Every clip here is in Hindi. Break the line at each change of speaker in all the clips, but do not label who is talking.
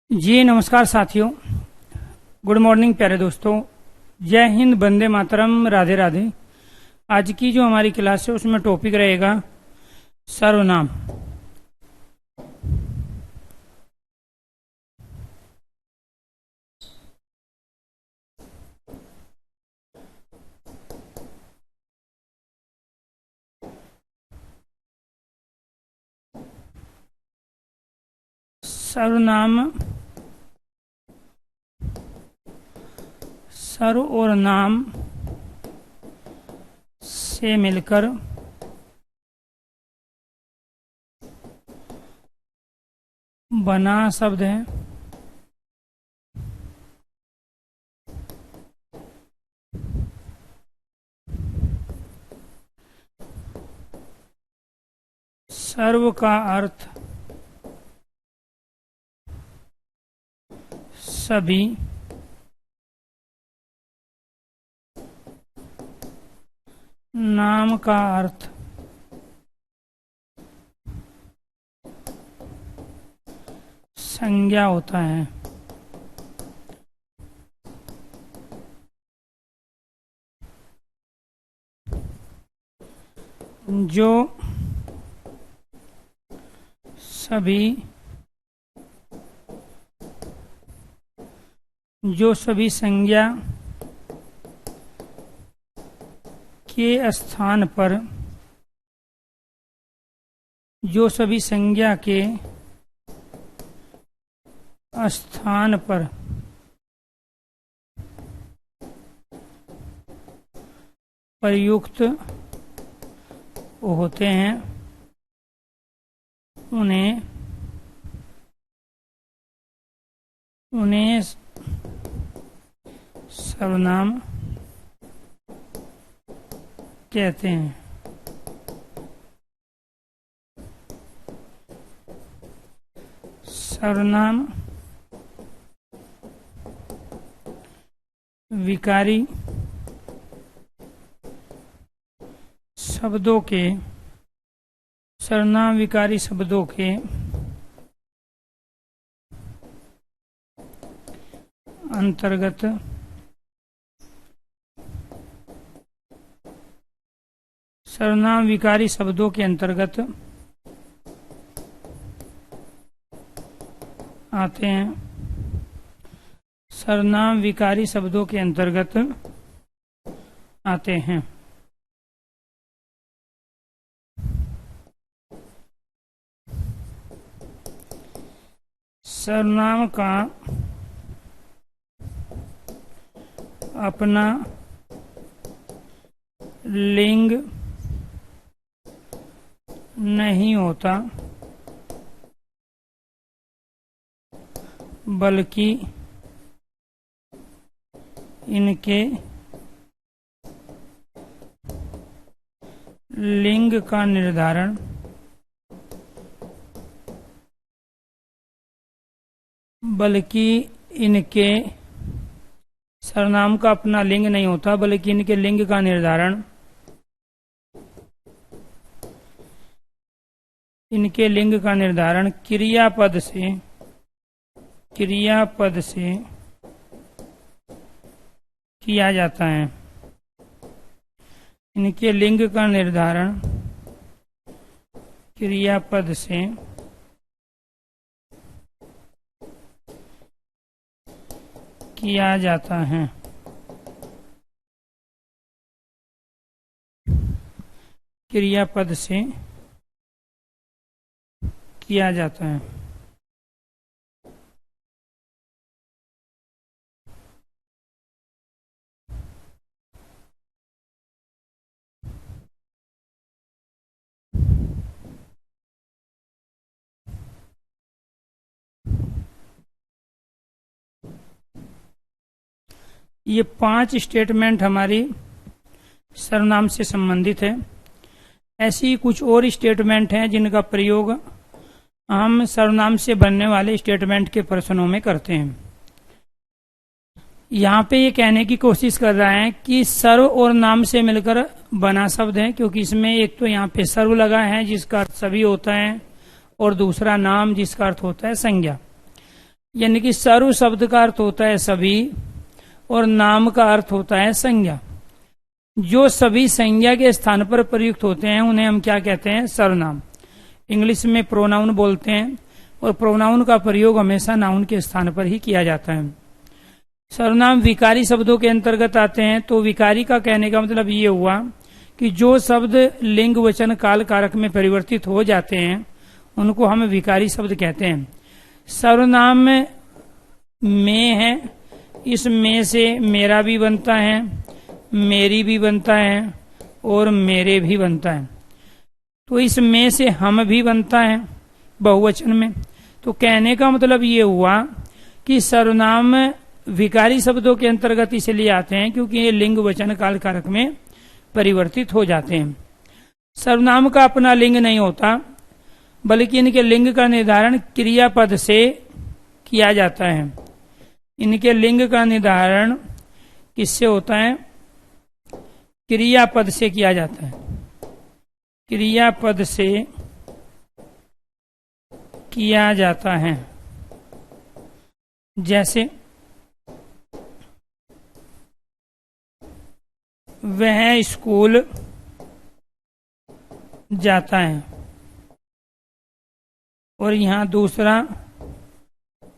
जी नमस्कार साथियों, गुड मॉर्निंग प्यारे दोस्तों। जय हिंद, वंदे मातरम, राधे राधे। आज की जो हमारी क्लास है उसमें टॉपिक रहेगा सर्वनाम। सर्वनाम सर्व और नाम से मिलकर बना शब्द है। सर्व का अर्थ सभी, नाम का अर्थ संज्ञा होता है। जो सभी संज्ञा के स्थान पर प्रयुक्त होते हैं उन्हें सर्वनाम कहते हैं। सर्वनाम विकारी शब्दों के अंतर्गत आते हैं। सर्वनाम विकारी शब्दों के अंतर्गत आते हैं। सर्वनाम का अपना लिंग नहीं होता, बल्कि इनके लिंग का निर्धारण सर्वनाम का अपना लिंग नहीं होता, बल्कि इनके लिंग का निर्धारण क्रियापद से किया जाता है। इनके लिंग का निर्धारण क्रियापद से किया जाता है। क्रियापद से किया जाता है। ये 5 स्टेटमेंट हमारी सर्वनाम से संबंधित है। ऐसी कुछ और स्टेटमेंट हैं जिनका प्रयोग हम सर्वनाम से बनने वाले स्टेटमेंट के प्रश्नों में करते हैं। यहाँ पे ये कहने की कोशिश कर रहा है कि सर्व और नाम से मिलकर बना शब्द है, क्योंकि इसमें एक तो यहाँ पे सर्व लगा है जिसका अर्थ सभी होता है, और दूसरा नाम जिसका अर्थ होता है संज्ञा। यानी कि सर्व शब्द का अर्थ होता है सभी और नाम का अर्थ होता है संज्ञा। जो सभी संज्ञा के स्थान पर प्रयुक्त होते हैं उन्हें हम क्या कहते हैं? सर्वनाम। इंग्लिश में प्रोनाउन बोलते हैं और प्रोनाउन का प्रयोग हमेशा नाउन के स्थान पर ही किया जाता है। सर्वनाम विकारी शब्दों के अंतर्गत आते हैं। तो विकारी का कहने का मतलब ये हुआ कि जो शब्द लिंग वचन काल कारक में परिवर्तित हो जाते हैं उनको हम विकारी शब्द कहते हैं। सर्वनाम में है, इस में से मेरा भी बनता है, मेरी भी बनता है और मेरे भी बनता है। तो इस में से हम भी बनता है बहुवचन में। तो कहने का मतलब ये हुआ कि सर्वनाम विकारी शब्दों के अंतर्गत इसलिए आते हैं क्योंकि ये लिंग वचन काल कारक में परिवर्तित हो जाते हैं। सर्वनाम का अपना लिंग नहीं होता, बल्कि इनके लिंग का निर्धारण क्रियापद से किया जाता है। इनके लिंग का निर्धारण किससे होता है? क्रियापद से किया जाता है। क्रियापद से किया जाता है। जैसे वह स्कूल जाता है, और यहां दूसरा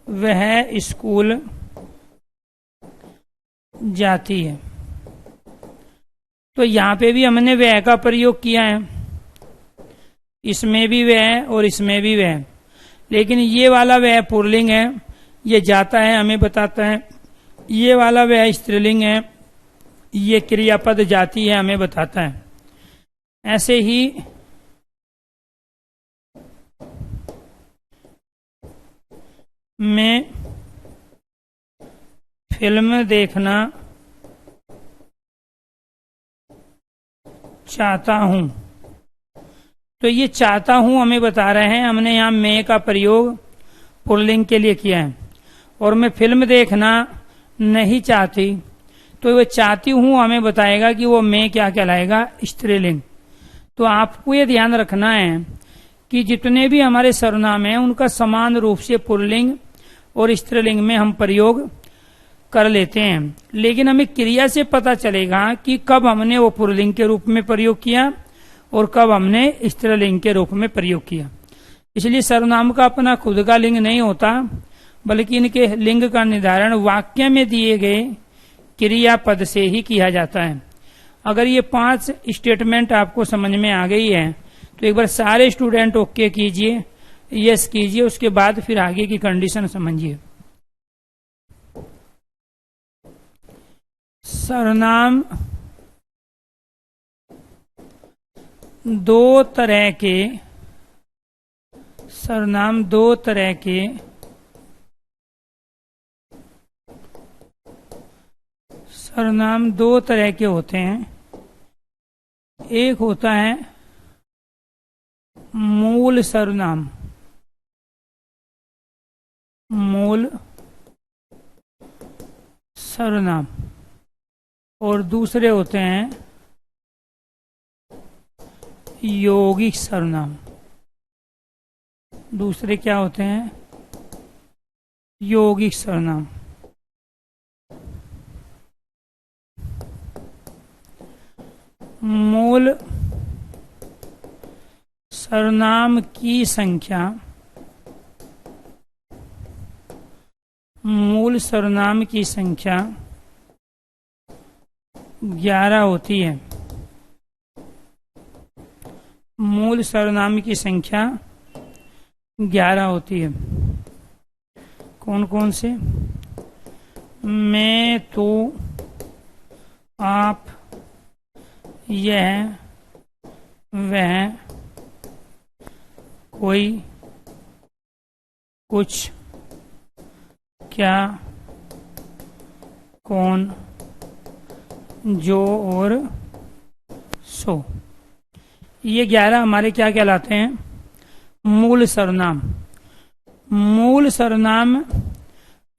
वह स्कूल जाती है। तो यहां पे भी हमने वह का प्रयोग किया है, इसमें भी वह और इसमें भी वह। लेकिन ये वाला वह पुल्लिंग है, ये जाता है हमें बताता है। ये वाला वह स्त्रीलिंग है, ये क्रियापद जाती है हमें बताता है। ऐसे ही मैं फिल्म देखना चाहता हूं। तो ये चाहता हूं हमें बता रहे हैं, हमने यहां मैं का प्रयोग पुल्लिंग के लिए किया है। और मैं फिल्म देखना नहीं चाहती, तो वो चाहती हूं हमें बताएगा कि वो मैं क्या कहलाएगा? स्त्रीलिंग। तो आपको ये ध्यान रखना है कि जितने भी हमारे सर्वनाम हैं उनका समान रूप से पुल्लिंग और स्त्रीलिंग में हम प्रयोग कर लेते हैं। लेकिन हमें क्रिया से पता चलेगा कि कब हमने वो पुल्लिंग के रूप में प्रयोग किया और कब हमने स्त्रीलिंग के रूप में प्रयोग किया। इसलिए सर्वनाम का अपना खुद का लिंग नहीं होता, बल्कि इनके लिंग का निर्धारण वाक्य में दिए गए क्रियापद से ही किया जाता है। अगर ये 5 स्टेटमेंट आपको समझ में आ गई है तो एक बार सारे स्टूडेंट ओके कीजिए, यस कीजिए, उसके बाद फिर आगे की कंडीशन समझिए। सर्वनाम दो तरह के सर्वनाम दो तरह के होते हैं। एक होता है मूल सर्वनाम, और दूसरे होते हैं यौगिक सर्वनाम। दूसरे क्या होते हैं? यौगिक सर्वनाम। मूल सर्वनाम की संख्या 11 होती है। मूल सर्वनाम की संख्या 11 होती है। कौन कौन से? मैं, तू, आप, यह, वह, कोई, कुछ, क्या, कौन, जो और सो। ये 11 हमारे क्या कहलाते हैं? मूल सर्वनाम। मूल सर्वनाम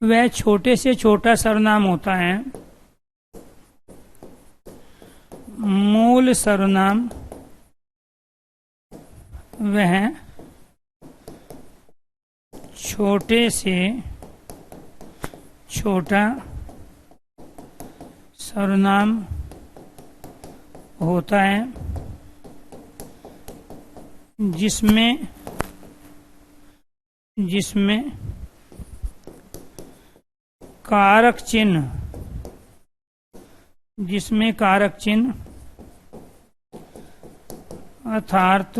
वह छोटे से छोटा सर्वनाम होता है। मूल सर्वनाम वह छोटे से छोटा सर्वनाम होता है जिसमें कारक चिन्ह अर्थात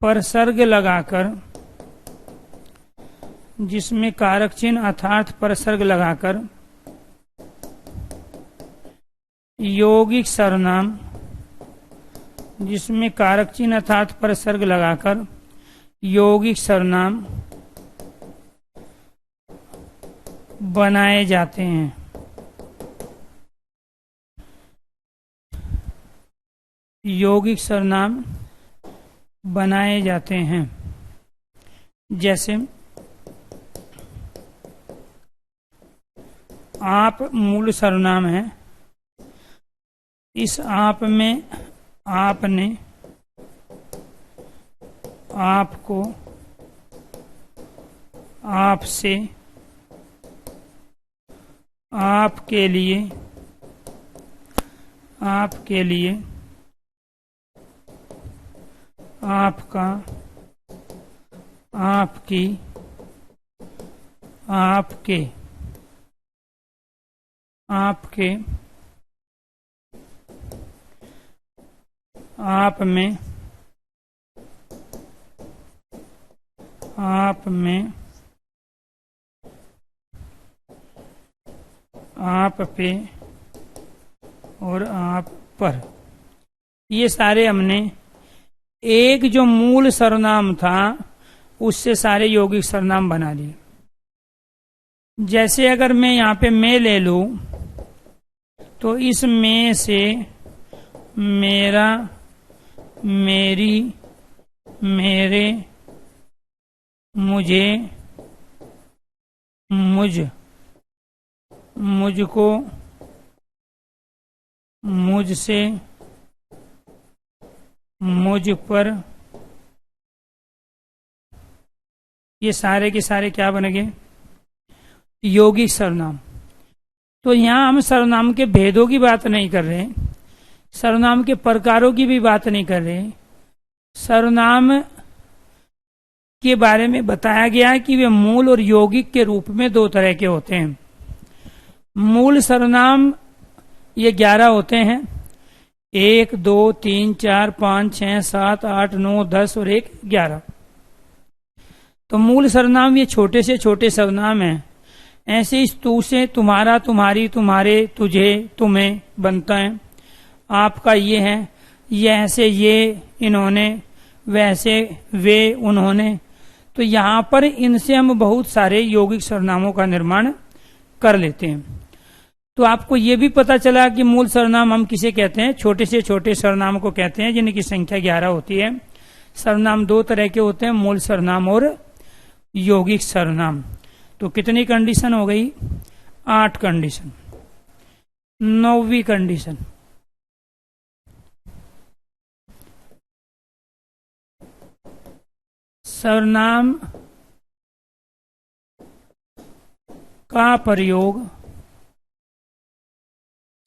परसर्ग लगाकर यौगिक सर्वनाम जिसमें कारक चिन्ह अर्थात परसर्ग लगाकर यौगिक सर्वनाम बनाए जाते हैं। यौगिक सर्वनाम बनाए जाते हैं जैसे आप मूल सर्वनाम है। इस आप में आपने, आपको, आपसे, आपके लिए, आपका, आपकी, आपके, आप में, आप पे और आप पर, ये सारे हमने एक जो मूल सर्वनाम था उससे सारे यौगिक सर्वनाम बना लिए। जैसे अगर मैं यहाँ पे मैं ले लूं तो इस में से मेरा, मेरी, मेरे, मुझे, मुझ, मुझको, मुझसे, मुझ पर, ये सारे के सारे क्या बन गए? यौगिक सर्वनाम। तो यहाँ हम सर्वनाम के भेदों की बात नहीं कर रहे, सर्वनाम के प्रकारों की भी बात नहीं कर रहे। सर्वनाम के बारे में बताया गया है कि वे मूल और यौगिक के रूप में दो तरह के होते हैं। मूल सर्वनाम ये 11 होते हैं, 1, 2, 3, 4, 5, 6, 7, 8, 9, 10 और 1, 11। तो मूल सर्वनाम ये छोटे से छोटे सर्वनाम हैं। ऐसे इस तू से तुम्हारा, तुम्हारी, तुम्हारे, तुझे, तुम्हें बनता है। आपका ये है, ये ऐसे ये, इन्होंने, वैसे वे, उन्होंने। तो यहाँ पर इनसे हम बहुत सारे यौगिक सर्वनामों का निर्माण कर लेते हैं। तो आपको ये भी पता चला कि मूल सर्वनाम हम किसे कहते हैं? छोटे से छोटे सर्वनाम को कहते हैं जिनकी संख्या 11 होती है। सर्वनाम दो तरह के होते हैं, मूल सर्वनाम और यौगिक सर्वनाम। तो कितनी कंडीशन हो गई? 8 कंडीशन। 9वीं कंडीशन, सर्वनाम का प्रयोग,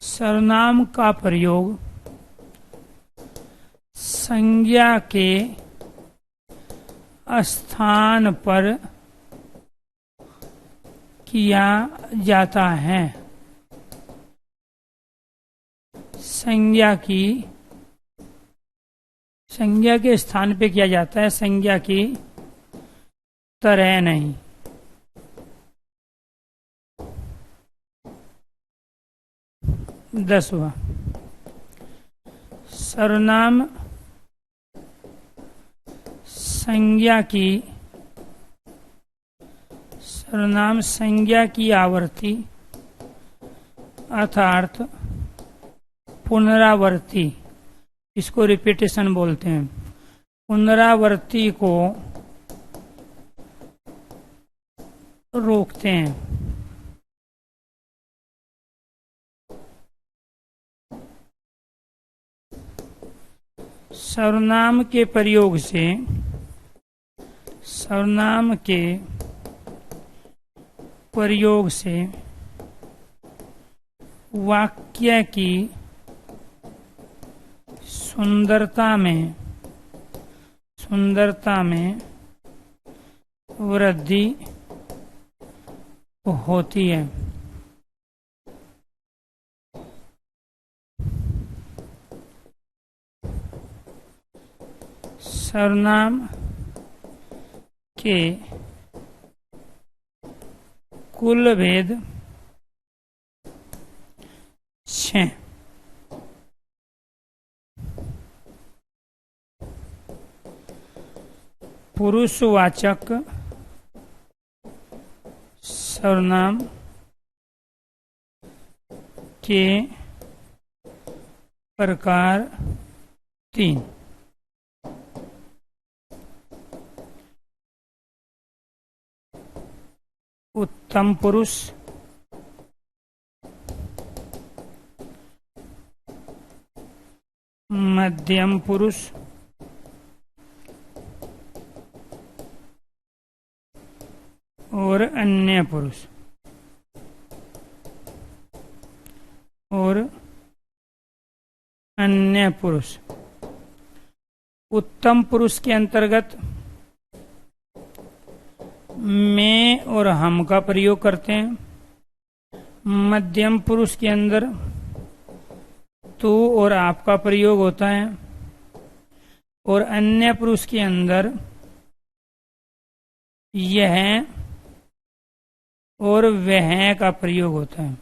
सर्वनाम का प्रयोग संज्ञा के स्थान पर किया जाता है। संज्ञा के स्थान पे किया जाता है, संज्ञा की तरह नहीं। दसवां, सर्वनाम संज्ञा की आवर्ती अर्थात पुनरावर्ती, इसको रिपीटेशन बोलते हैं। पुनरावर्ती को रोकते हैं। सर्वनाम के प्रयोग से सर्वनाम के प्रयोग से वाक्य की सुंदरता में वृद्धि होती है। सर्वनाम के कुल भेद 6। पुरुषवाचक सर्वनाम के प्रकार 3। उत्तम पुरुष, मध्यम पुरुष, और अन्य पुरुष। उत्तम पुरुष के अंतर्गत मैं और हम का प्रयोग करते हैं। मध्यम पुरुष के अंदर तू और आप का प्रयोग होता है, और अन्य पुरुष के अंदर यह और वह का प्रयोग होता है।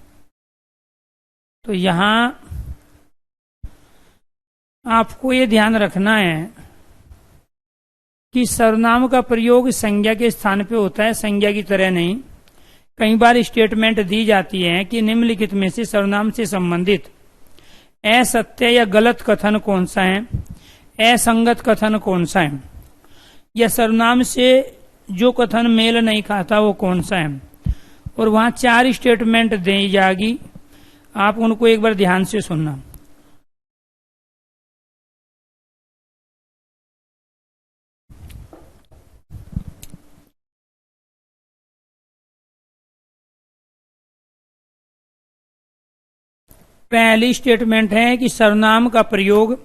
तो यहाँ आपको ये ध्यान रखना है कि सर्वनाम का प्रयोग संज्ञा के स्थान पे होता है, संज्ञा की तरह नहीं। कई बार स्टेटमेंट दी जाती है कि निम्नलिखित में से सर्वनाम से संबंधित असत्य या गलत कथन कौन सा है, असंगत कथन कौन सा है, या सर्वनाम से जो कथन मेल नहीं खाता वो कौन सा है। और वहां 4 स्टेटमेंट दी जाएगी, आप उनको एक बार ध्यान से सुनना। पहली स्टेटमेंट है कि सर्वनाम का प्रयोग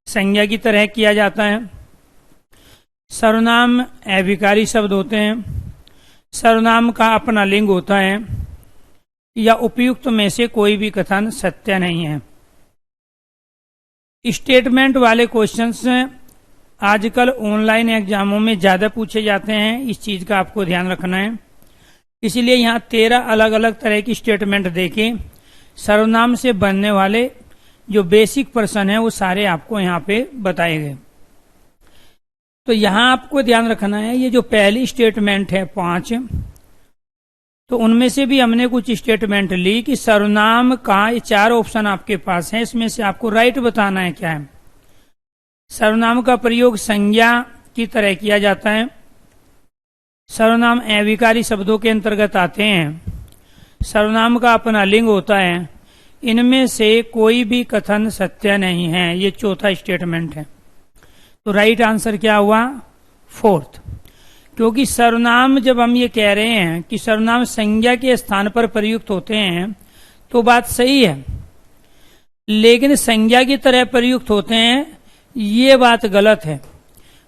संज्ञा की तरह किया जाता है। सर्वनाम अविकारी शब्द होते हैं। सर्वनाम का अपना लिंग होता है, या उपयुक्त में से कोई भी कथन सत्य नहीं है। स्टेटमेंट वाले क्वेश्चंस आजकल ऑनलाइन एग्जामों में ज्यादा पूछे जाते हैं, इस चीज का आपको ध्यान रखना है। इसलिए यहाँ 13 अलग अलग तरह की स्टेटमेंट देके सर्वनाम से बनने वाले जो बेसिक प्रश्न है वो सारे आपको यहाँ पे बताए गए। तो यहाँ आपको ध्यान रखना है, ये जो पहली स्टेटमेंट है 5, तो उनमें से भी हमने कुछ स्टेटमेंट ली कि सर्वनाम का ये 4 ऑप्शन आपके पास है, इसमें से आपको राइट बताना है क्या है। सर्वनाम का प्रयोग संज्ञा की तरह किया जाता है। सर्वनाम अविकारी शब्दों के अंतर्गत आते हैं। सर्वनाम का अपना लिंग होता है। इनमें से कोई भी कथन सत्य नहीं है, ये चौथा स्टेटमेंट है। तो राइट आंसर क्या हुआ? 4th। क्योंकि सर्वनाम जब हम ये कह रहे हैं कि सर्वनाम संज्ञा के स्थान पर प्रयुक्त होते हैं तो बात सही है, लेकिन संज्ञा की तरह प्रयुक्त होते हैं ये बात गलत है।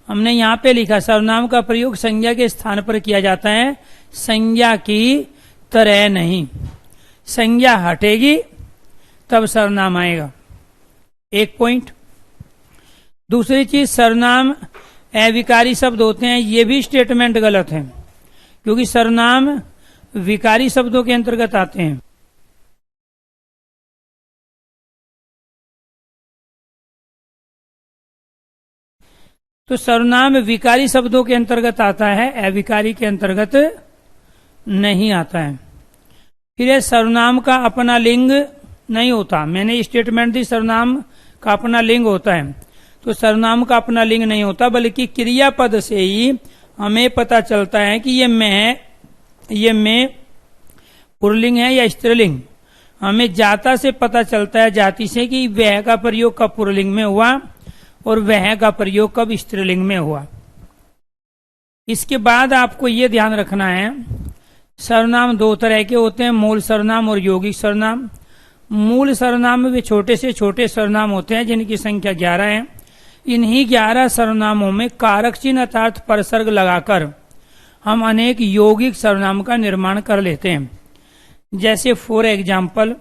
हमने यहाँ पे लिखा सर्वनाम का प्रयोग संज्ञा के स्थान पर किया जाता है, संज्ञा की तरह नहीं। संज्ञा हटेगी तब सर्वनाम आएगा। एक पॉइंट। दूसरी चीज, सर्वनाम अविकारी शब्द होते हैं, ये भी स्टेटमेंट गलत है, क्योंकि सर्वनाम विकारी शब्दों के अंतर्गत आते हैं। तो सर्वनाम विकारी शब्दों के अंतर्गत आता है, अविकारी के अंतर्गत नहीं आता है। फिर सर्वनाम का अपना लिंग नहीं होता। मैंने स्टेटमेंट दी सर्वनाम का अपना लिंग होता है, तो सर्वनाम का अपना लिंग नहीं होता, बल्कि क्रियापद से ही हमें पता चलता है कि ये मैं पुल्लिंग है या स्त्रीलिंग। हमें जाता से पता चलता है, जाति से, कि वह का प्रयोग कब पुल्लिंग में हुआ और वह का प्रयोग कब स्त्रीलिंग में हुआ। इसके बाद आपको ये ध्यान रखना है सर्वनाम दो तरह के होते हैं, मूल सर्वनाम और यौगिक सर्वनाम। मूल सर्वनाम में वे छोटे से छोटे सर्वनाम होते हैं जिनकी संख्या 11 है। इन्हीं 11 सर्वनामों में कारक चिन्ह अर्थात परसर्ग लगाकर हम अनेक यौगिक सर्वनाम का निर्माण कर लेते हैं। जैसे फॉर एग्जाम्पल,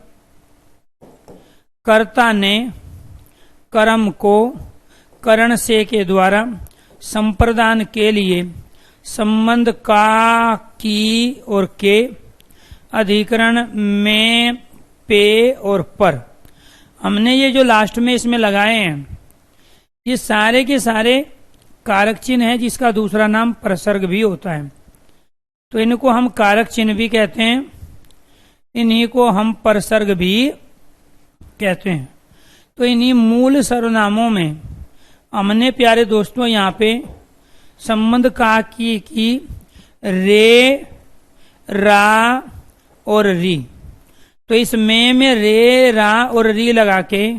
कर्ता ने कर्म को करण से के द्वारा संप्रदान के लिए संबंध का, की और के, अधिकरण में, पे और पर। हमने ये जो लास्ट में इसमें लगाए हैं ये सारे के सारे कारक चिन्ह है जिसका दूसरा नाम प्रसर्ग भी होता है। तो इनको हम कारक चिन्ह भी कहते हैं, इन्हीं को हम प्रसर्ग भी कहते हैं। तो इन्हीं मूल सर्वनामों में हमने प्यारे दोस्तों यहाँ पे संबंध का, की, रे, रा और री। तो इस में रे, रा और री लगा के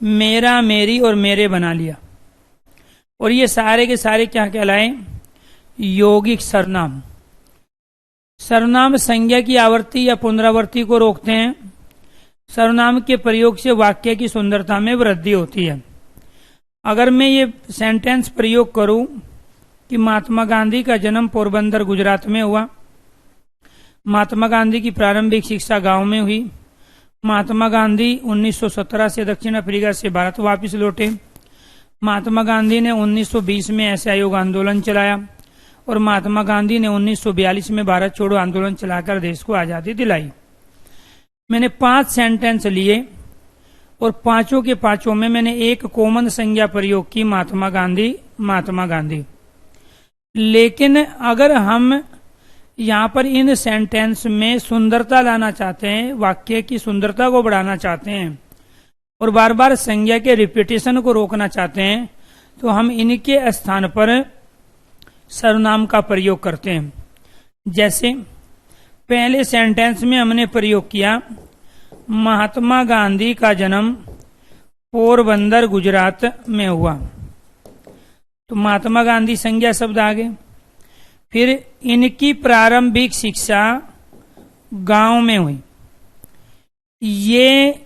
मेरा, मेरी और मेरे बना लिया। और ये सारे के सारे क्या कहलाए? यौगिक सर्वनाम। सर्वनाम संज्ञा की आवर्ती या पुनरावृत्ति को रोकते हैं। सर्वनाम के प्रयोग से वाक्य की सुंदरता में वृद्धि होती है। अगर मैं ये सेंटेंस प्रयोग करूं कि महात्मा गांधी का जन्म पोरबंदर गुजरात में हुआ, महात्मा गांधी की प्रारंभिक शिक्षा गांव में हुई, महात्मा गांधी 1917 से दक्षिण अफ्रीका से भारत वापस लौटे, महात्मा गांधी ने 1920 में असहयोग आंदोलन चलाया और महात्मा गांधी ने 1942 में भारत छोड़ो आंदोलन चलाकर देश को आजादी दिलाई। मैंने 5 सेंटेंस लिए और पांचों के पांचों में मैंने एक कॉमन संज्ञा प्रयोग की, महात्मा गांधी, महात्मा गांधी। लेकिन अगर हम यहाँ पर इन सेंटेंस में सुंदरता लाना चाहते हैं, वाक्य की सुंदरता को बढ़ाना चाहते हैं और बार बार संज्ञा के रिपीटेशन को रोकना चाहते हैं, तो हम इनके स्थान पर सर्वनाम का प्रयोग करते हैं। जैसे पहले सेंटेंस में हमने प्रयोग किया, महात्मा गांधी का जन्म पोरबंदर गुजरात में हुआ। तो महात्मा गांधी संज्ञा शब्द आ गए। फिर इनकी प्रारंभिक शिक्षा गांव में हुई। ये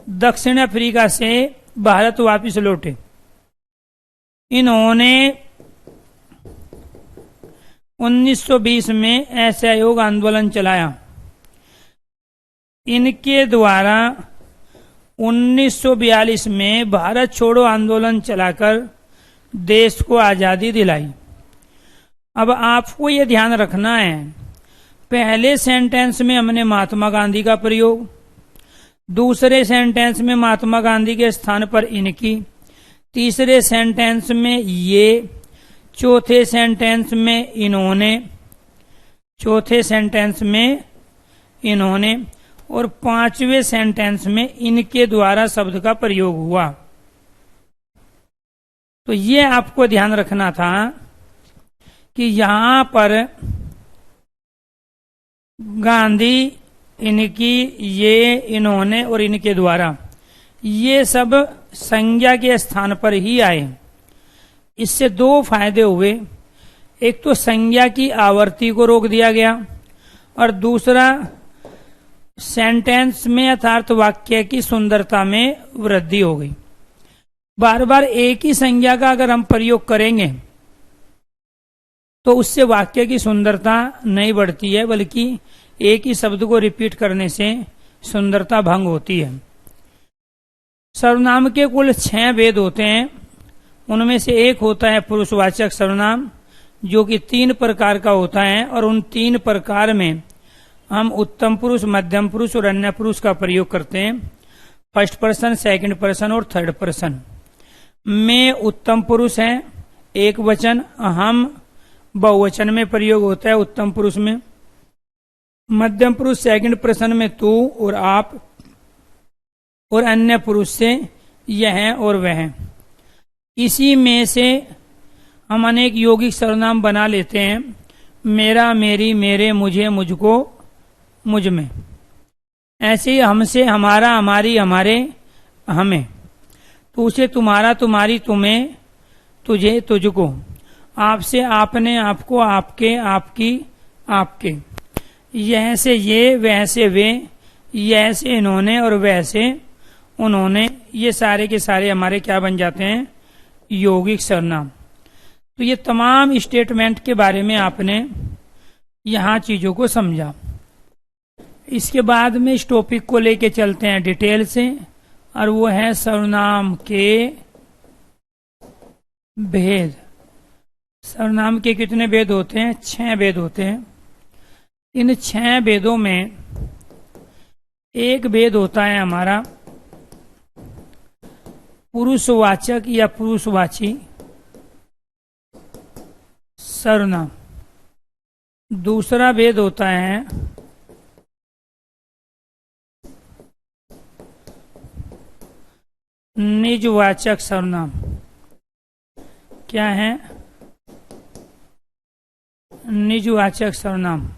दक्षिण अफ्रीका से भारत वापस लौटे। इन्होंने 1920 में असहयोग आंदोलन चलाया। इनके द्वारा 1942 में भारत छोड़ो आंदोलन चलाकर देश को आजादी दिलाई। अब आपको ये ध्यान रखना है, पहले सेंटेंस में हमने महात्मा गांधी का प्रयोग, दूसरे सेंटेंस में महात्मा गांधी के स्थान पर इनकी, तीसरे सेंटेंस में ये, चौथे सेंटेंस में इन्होंने, चौथे सेंटेंस में इन्होंने और पांचवें सेंटेंस में इनके द्वारा शब्द का प्रयोग हुआ। तो ये आपको ध्यान रखना था कि यहां पर गांधी, इनकी, ये, इन्होंने और इनके द्वारा, ये सब संज्ञा के स्थान पर ही आए। इससे 2 फायदे हुए, एक तो संज्ञा की आवर्ती को रोक दिया गया और दूसरा सेंटेंस में अर्थात वाक्य की सुंदरता में वृद्धि हो गई। बार बार एक ही संज्ञा का अगर हम प्रयोग करेंगे तो उससे वाक्य की सुंदरता नहीं बढ़ती है, बल्कि एक ही शब्द को रिपीट करने से सुंदरता भंग होती है। सर्वनाम के कुल 6 भेद होते हैं। उनमें से एक होता है पुरुषवाचक सर्वनाम, जो कि 3 प्रकार का होता है और उन 3 प्रकार में हम उत्तम पुरुष, मध्यम पुरुष और अन्य पुरुष का प्रयोग करते हैं। फर्स्ट पर्सन, सेकंड पर्सन और थर्ड पर्सन में उत्तम पुरुष है एक वचन, हम बहुवचन में प्रयोग होता है उत्तम पुरुष में। मध्यम पुरुष सेकंड पर्सन में तू और आप, और अन्य पुरुष से यह और वह। इसी में से हम अनेक यौगिक सर्वनाम बना लेते हैं, मेरा, मेरी, मेरे, मुझे, मुझको, मुझ में। ऐसे ही हमसे, हमारा, हमारी, हमारे, हमें। तुझसे, तुम्हारा, तुम्हारी, तुम्हें, तुझे, तुझको। आपसे, आपने, आपको, आपके, आपकी, आपके। यह से ये, वह से वे, यह से इन्होंने और वह से उन्होंने, ये सारे के सारे हमारे क्या बन जाते हैं? यौगिक सर्वनाम। तो ये तमाम स्टेटमेंट के बारे में आपने यहां चीजों को समझा। इसके बाद में इस टॉपिक को लेके चलते हैं डिटेल से, और वो है सर्वनाम के भेद। सर्वनाम के कितने भेद होते हैं? 6 भेद होते हैं। इन 6 भेदों में एक भेद होता है हमारा पुरुषवाचक या पुरुषवाची सर्वनाम। दूसरा भेद होता है निजवाचक सर्वनाम। क्या है? निजवाचक सर्वनाम।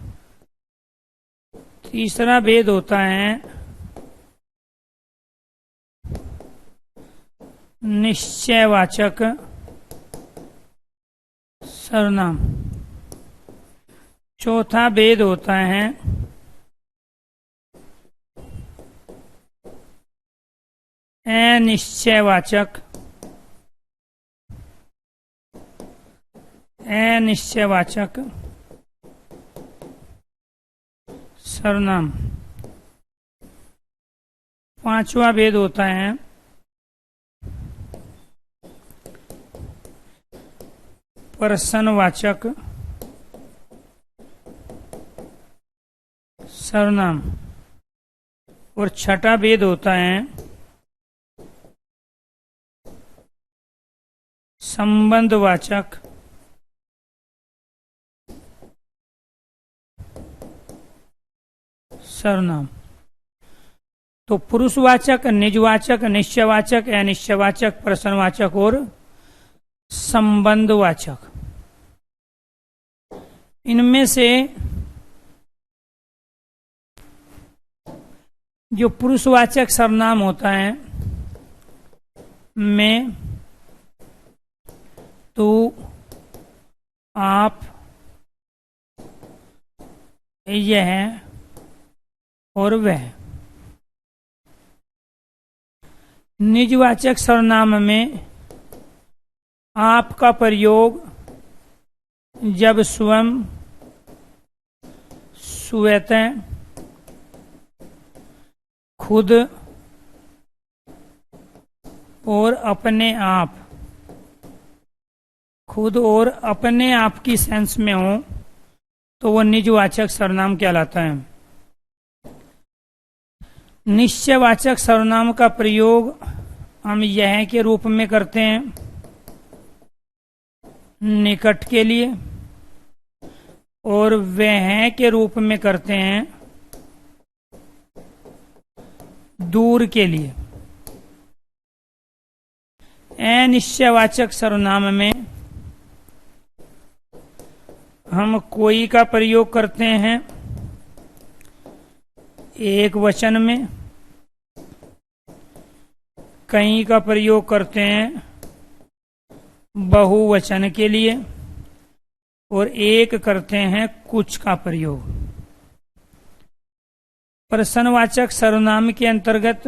तीसरा भेद होता है निश्चयवाचक सर्वनाम। चौथा भेद होता है अनिश्चयवाचक सर्वनाम। पांचवा भेद होता है प्रश्नवाचक सर्वनाम। और छठा भेद होता है संबंधवाचक सर्वनाम। तो पुरुषवाचक, निजवाचक, निश्चयवाचक, अनिश्चयवाचक, प्रश्नवाचक और संबंधवाचक। इनमें से जो पुरुषवाचक सर्वनाम होता है में तू, आप, यह और वह। निजवाचक सर्वनाम में आप का प्रयोग जब स्वयं, स्वतः, खुद और अपने आप, खुद और अपने आप की सेंस में हो तो वो निजवाचक सर्वनाम कहलाता है। निश्चयवाचक सर्वनाम का प्रयोग हम यह के रूप में करते हैं निकट के लिए, और वह के रूप में करते हैं दूर के लिए। अनिश्चयवाचक सर्वनाम में हम कोई का प्रयोग करते हैं एक वचन में, कई का प्रयोग करते हैं बहुवचन के लिए, और एक करते हैं कुछ का प्रयोग। प्रश्नवाचक सर्वनाम के अंतर्गत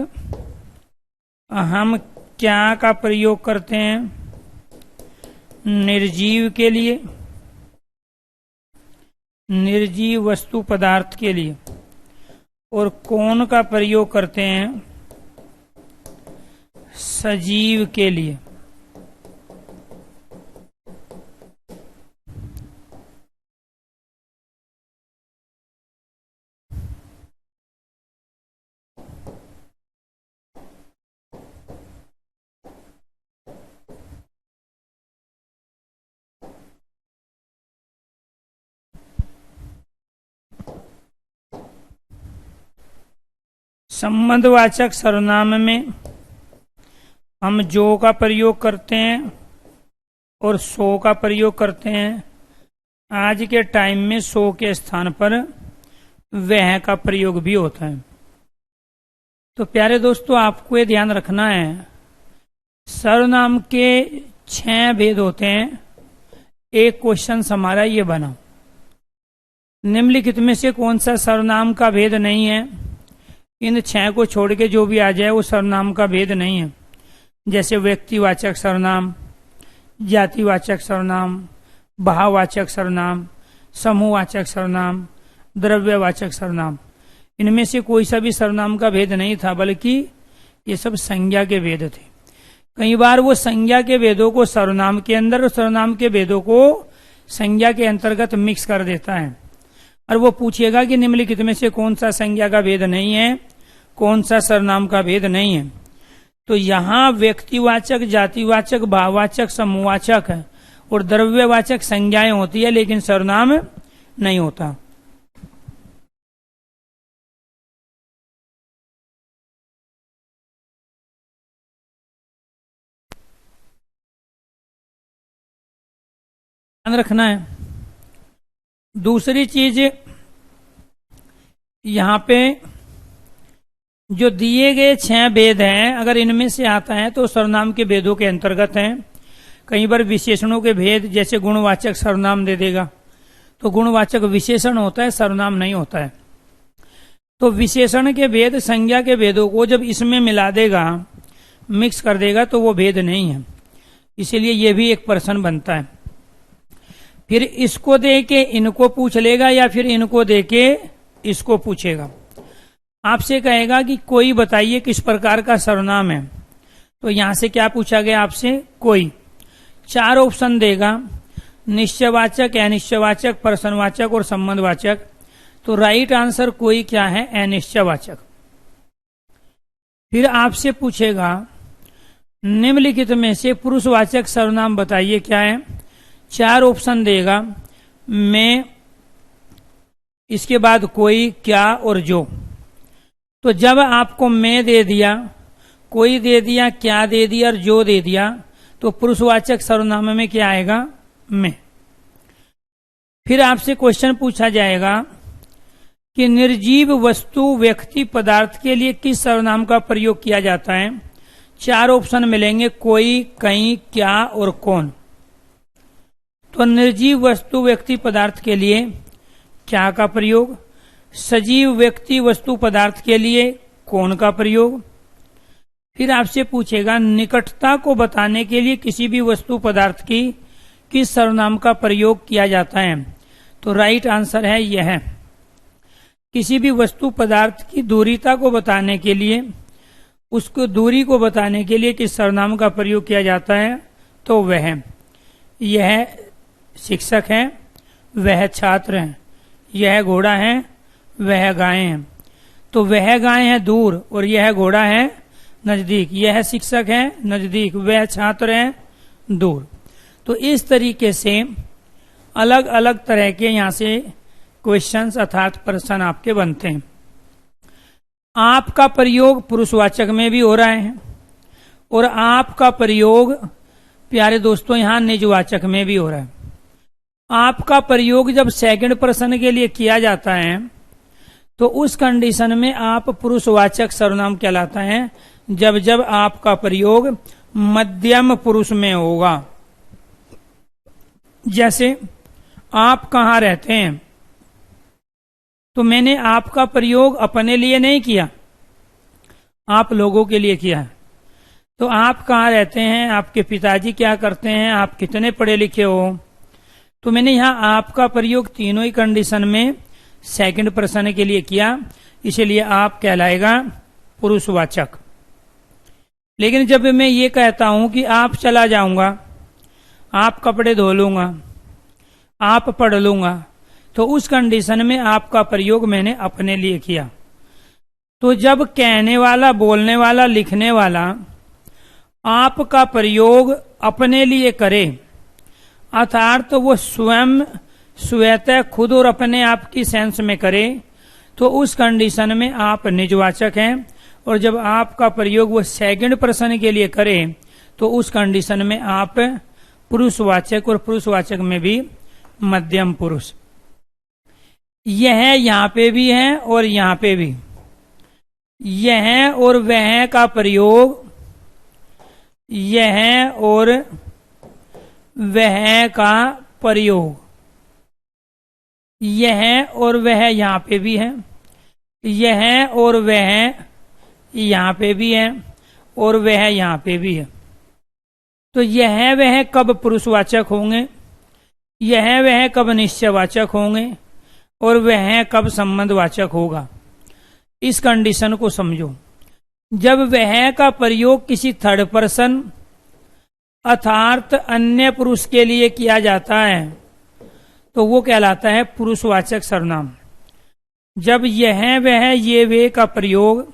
हम क्या का प्रयोग करते हैं निर्जीव के लिए, निर्जीव वस्तु पदार्थ के लिए, और कौन का प्रयोग करते हैं सजीव के लिए। संबंधवाचक सर्वनाम में हम जो का प्रयोग करते हैं और सो का प्रयोग करते हैं। आज के टाइम में सो के स्थान पर वह का प्रयोग भी होता है। तो प्यारे दोस्तों, आपको ये ध्यान रखना है, सर्वनाम के 6 भेद होते हैं। एक क्वेश्चन हमारा ये बना निम्नलिखित में से कौन सा सर्वनाम का भेद नहीं है? इन 6 को छोड़ के जो भी आ जाए वो सर्वनाम का भेद नहीं है। जैसे व्यक्तिवाचक सर्वनाम, जातिवाचक सर्वनाम, भाववाचक सर्वनाम, समूहवाचक सर्वनाम, द्रव्यवाचक सर्वनाम, इनमें से कोई सा भी सर्वनाम का भेद नहीं था, बल्कि ये सब संज्ञा के भेद थे। कई बार वो संज्ञा के भेदों को सर्वनाम के अंदर और सर्वनाम के भेदों को संज्ञा के अंतर्गत मिक्स कर देता है, और वो पूछेगा कि निम्नलिखित में से कौन सा संज्ञा का भेद नहीं है, कौन सा सर्वनाम का भेद नहीं है। तो यहाँ व्यक्तिवाचक, जातिवाचक, भाववाचक, समूहवाचक और द्रव्यवाचक संज्ञाएं होती है, लेकिन सर्वनाम नहीं होता। ध्यान रखना है। दूसरी चीज, यहाँ पे जो दिए गए 6 भेद हैं, अगर इनमें से आता है तो सर्वनाम के भेदों के अंतर्गत हैं। कई बार विशेषणों के भेद, जैसे गुणवाचक सर्वनाम दे देगा, तो गुणवाचक विशेषण होता है, सर्वनाम नहीं होता है। तो विशेषण के भेद संज्ञा के भेदों को जब इसमें मिला देगा, मिक्स कर देगा, तो वो भेद नहीं है। इसीलिए ये भी एक प्रश्न बनता है। फिर इसको दे के इनको पूछ लेगा, या फिर इनको दे के इसको पूछेगा। आपसे कहेगा कि कोई बताइए किस प्रकार का सर्वनाम है, तो यहां से क्या पूछा गया आपसे? कोई। 4 ऑप्शन देगा, निश्चयवाचक, अनिश्चयवाचक, प्रश्नवाचक और संबंधवाचक। तो राइट आंसर कोई क्या है? अनिश्चयवाचक। फिर आपसे पूछेगा निम्नलिखित में से पुरुषवाचक सर्वनाम बताइए क्या है। 4 ऑप्शन देगा, मैं, इसके बाद कोई, क्या और जो। तो जब आपको मैं दे दिया, कोई दे दिया, क्या दे दिया और जो दे दिया, तो पुरुषवाचक सर्वनाम में क्या आएगा? मैं। फिर आपसे क्वेश्चन पूछा जाएगा कि निर्जीव वस्तु, व्यक्ति, पदार्थ के लिए किस सर्वनाम का प्रयोग किया जाता है। 4 ऑप्शन मिलेंगे, कोई, कहीं, क्या और कौन। तो निर्जीव वस्तु, व्यक्ति, पदार्थ के लिए क्या का प्रयोग, सजीव व्यक्ति, वस्तु, पदार्थ के लिए कौन का प्रयोग। फिर आपसे पूछेगा निकटता को बताने के लिए किसी भी वस्तु, पदार्थ की किस सर्वनाम का प्रयोग किया जाता है। तो राइट आंसर है यह। किसी भी वस्तु, पदार्थ की दूरीता को बताने के लिए, उसको दूरी को बताने के लिए किस सर्वनाम का प्रयोग किया जाता है, तो वह। यह शिक्षक है, वह छात्र है, यह घोड़ा है, वह गाय है। तो वह गाय है दूर और यह घोड़ा है नजदीक। यह शिक्षक है नजदीक, वह छात्र है दूर। तो इस तरीके से अलग अलग तरह के यहां से क्वेश्चंस अर्थात प्रश्न आपके बनते हैं। आपका प्रयोग पुरुषवाचक में भी हो रहा है और आपका प्रयोग प्यारे दोस्तों यहां निजवाचक में भी हो रहा है। आपका प्रयोग जब सेकंड पर्सन के लिए किया जाता है तो उस कंडीशन में आप पुरुषवाचक सर्वनाम कहलाता है, जब जब आपका प्रयोग मध्यम पुरुष में होगा। जैसे आप कहाँ रहते हैं, तो मैंने आपका प्रयोग अपने लिए नहीं किया, आप लोगों के लिए किया। तो आप कहाँ रहते हैं, आपके पिताजी क्या करते हैं, आप कितने पढ़े लिखे हो। तो मैंने यहाँ आपका प्रयोग तीनों ही कंडीशन में सेकंड पर्सन के लिए किया, इसलिए आप कहलाएगा पुरुषवाचक। लेकिन जब मैं ये कहता हूं कि आप चला जाऊंगा, आप कपड़े धो लूंगा, आप पढ़ लूंगा, तो उस कंडीशन में आपका प्रयोग मैंने अपने लिए किया। तो जब कहने वाला, बोलने वाला, लिखने वाला आपका प्रयोग अपने लिए करे, अर्थात तो वो स्वयं स्वतः खुद और अपने आप की सेंस में करे, तो उस कंडीशन में आप निजवाचक हैं। और जब आपका प्रयोग वो सेकंड पर्सन के लिए करे, तो उस कंडीशन में आप पुरुषवाचक, और पुरुषवाचक में भी मध्यम पुरुष। यह यहाँ पे भी है और यहाँ पे भी। यह और वह का प्रयोग, यह और वह का प्रयोग यह और वह यहाँ पे भी है, यह और वह यहाँ पे भी है, और वह यहाँ पे भी है। तो यह वह कब पुरुषवाचक होंगे, यह वह कब निश्चयवाचक होंगे, और वह कब संबंधवाचक होगा। इस कंडीशन को समझो। जब वह का प्रयोग किसी थर्ड पर्सन अर्थात अन्य पुरुष के लिए किया जाता है तो वो कहलाता है पुरुषवाचक सर्वनाम। जब यह वह ये वे का प्रयोग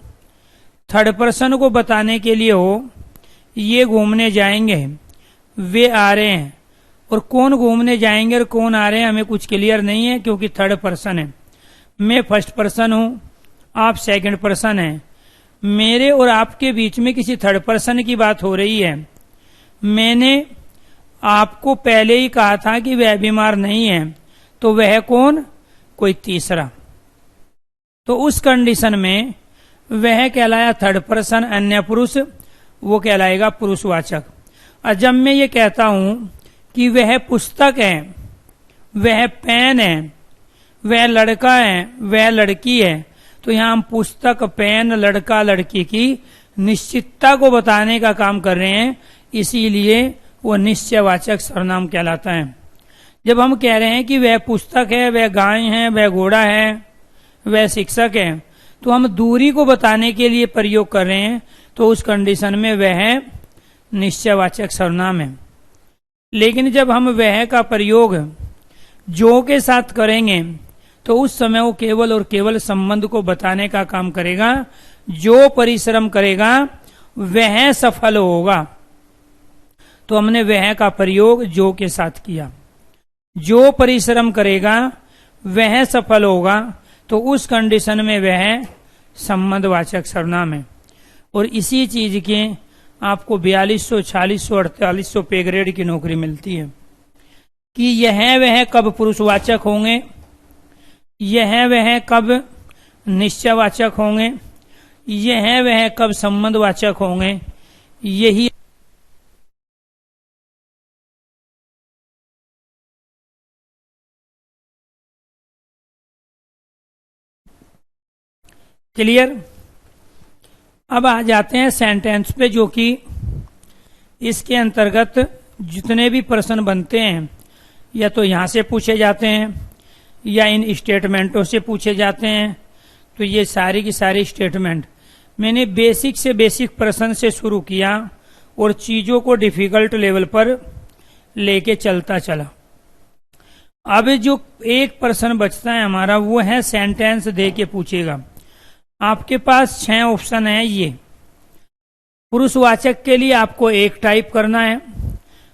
थर्ड पर्सन को बताने के लिए हो, ये घूमने जाएंगे, वे आ रहे हैं, और कौन घूमने जाएंगे और कौन आ रहे हैं हमें कुछ क्लियर नहीं है, क्योंकि थर्ड पर्सन है। मैं फर्स्ट पर्सन हूं, आप सेकंड पर्सन हैं। मेरे और आपके बीच में किसी थर्ड पर्सन की बात हो रही है। मैंने आपको पहले ही कहा था कि वह बीमार नहीं है, तो वह कौन, कोई तीसरा। तो उस कंडीशन में वह कहलाया थर्ड पर्सन अन्य पुरुष, वो कहलाएगा पुरुषवाचक। और जब मैं ये कहता हूं कि वह पुस्तक है, वह पेन है, वह लड़का है, वह लड़की है, तो यहां हम पुस्तक, पेन, लड़का, लड़की की निश्चितता को बताने का काम कर रहे हैं, इसीलिए वो निश्चयवाचक सर्वनाम कहलाता है। जब हम कह रहे हैं कि वह पुस्तक है, वह गाय है, वह घोड़ा है, वह शिक्षक है, तो हम दूरी को बताने के लिए प्रयोग कर रहे हैं, तो उस कंडीशन में वह निश्चयवाचक सर्वनाम है। लेकिन जब हम वह का प्रयोग जो के साथ करेंगे तो उस समय वो केवल और केवल संबंध को बताने का काम करेगा। जो परिश्रम करेगा वह सफल होगा। तो हमने वह का प्रयोग जो के साथ किया। जो परिश्रम करेगा वह सफल होगा, तो उस कंडीशन में वह संबंधवाचक सर्वनाम है। और इसी चीज के आपको 4200, 4600, 4800 पे ग्रेड की नौकरी मिलती है कि यह वह कब पुरुषवाचक होंगे, यह वह कब निश्चयवाचक होंगे, यह वह कब संबंधवाचक होंगे। यही क्लियर। अब आ जाते हैं सेंटेंस पे, जो कि इसके अंतर्गत जितने भी प्रश्न बनते हैं या तो यहां से पूछे जाते हैं या इन स्टेटमेंटों से पूछे जाते हैं। तो ये सारी की सारी स्टेटमेंट मैंने बेसिक से बेसिक प्रश्न से शुरू किया और चीजों को डिफिकल्ट लेवल पर लेके चलता चला। अब जो एक प्रश्न बचता है हमारा, वो है सेंटेंस दे के पूछेगा। आपके पास 6 ऑप्शन है। ये पुरुषवाचक के लिए आपको 1 टाइप करना है,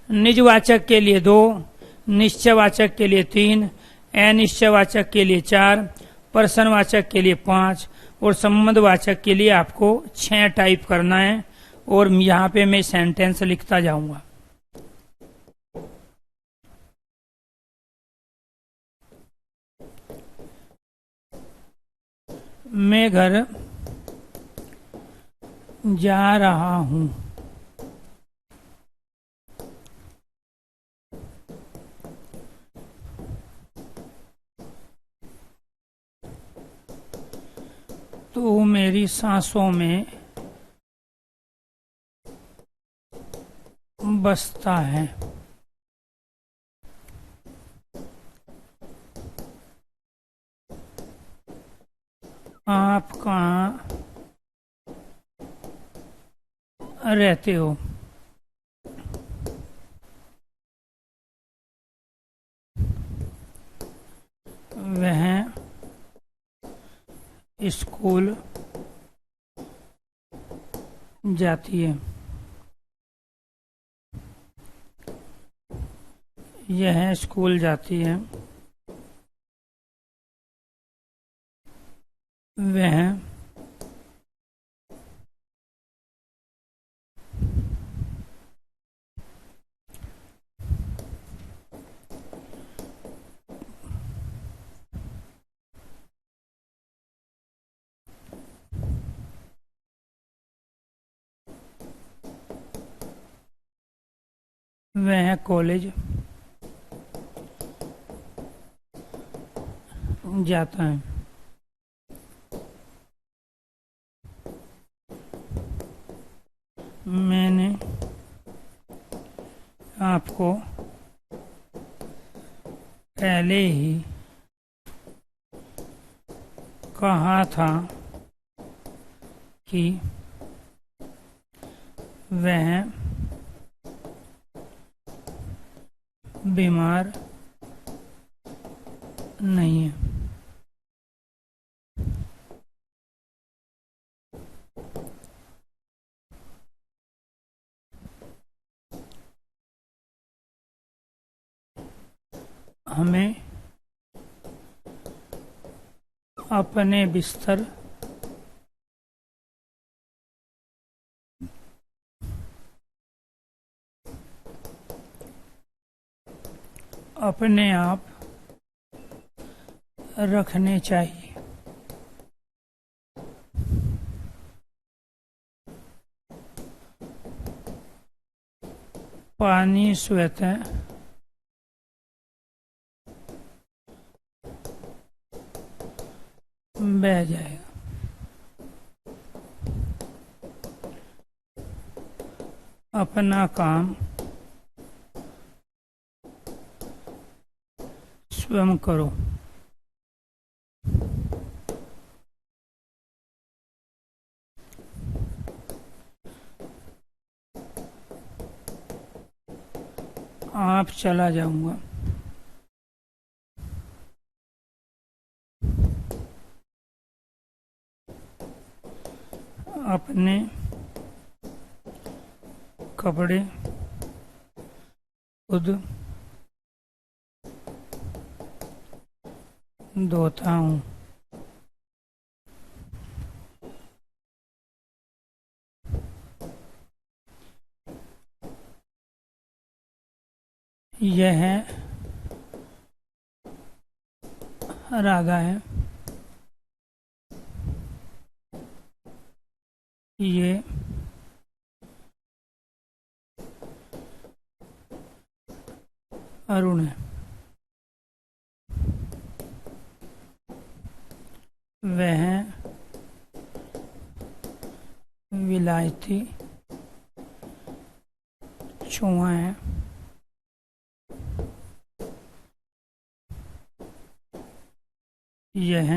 निजवाचक के लिए 2, निश्चयवाचक के लिए 3, अनिश्चयवाचक के लिए 4, प्रश्नवाचक के लिए 5 और संबंधवाचक के लिए आपको 6 टाइप करना है। और यहाँ पे मैं सेंटेंस लिखता जाऊंगा। मैं घर जा रहा हूं। तो मेरी सांसों में बसता है। आप कहाँ रहते हो? वह स्कूल जाती है। यह स्कूल जाती है। वह वह कॉलेज जाता है। मैंने आपको पहले ही कहा था कि वह बीमार नहीं है। हमें अपने बिस्तर अपने आप रखने चाहिए। पानी स्वतः बह जाएगा। अपना काम स्वयं करो। आप चला जाऊंगा। अपने कपड़े खुद धोता हूँ। यह राधा है। ये अरुण है। वह विलायती चूहा है। यह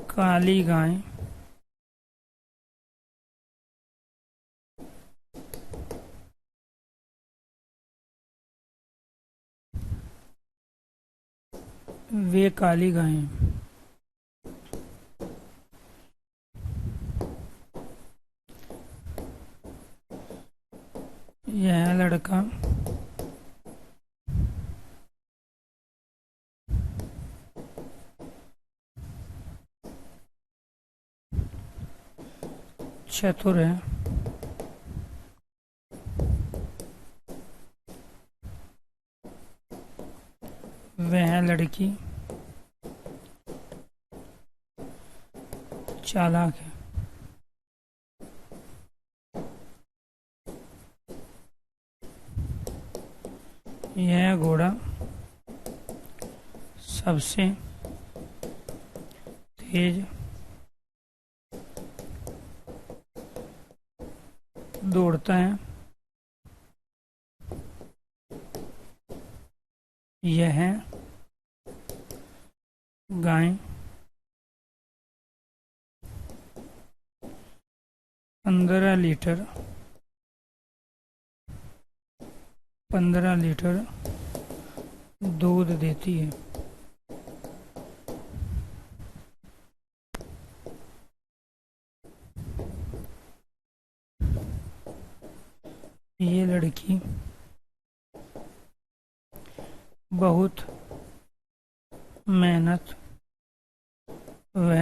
काली गाय वे काली गाय हैं। यह लड़का चतुर है। वह लड़की चालाक है। यह घोड़ा सबसे तेज दौड़ता है। यह गाय 15 लीटर दूध देती है। ये लड़की बहुत मेहनत व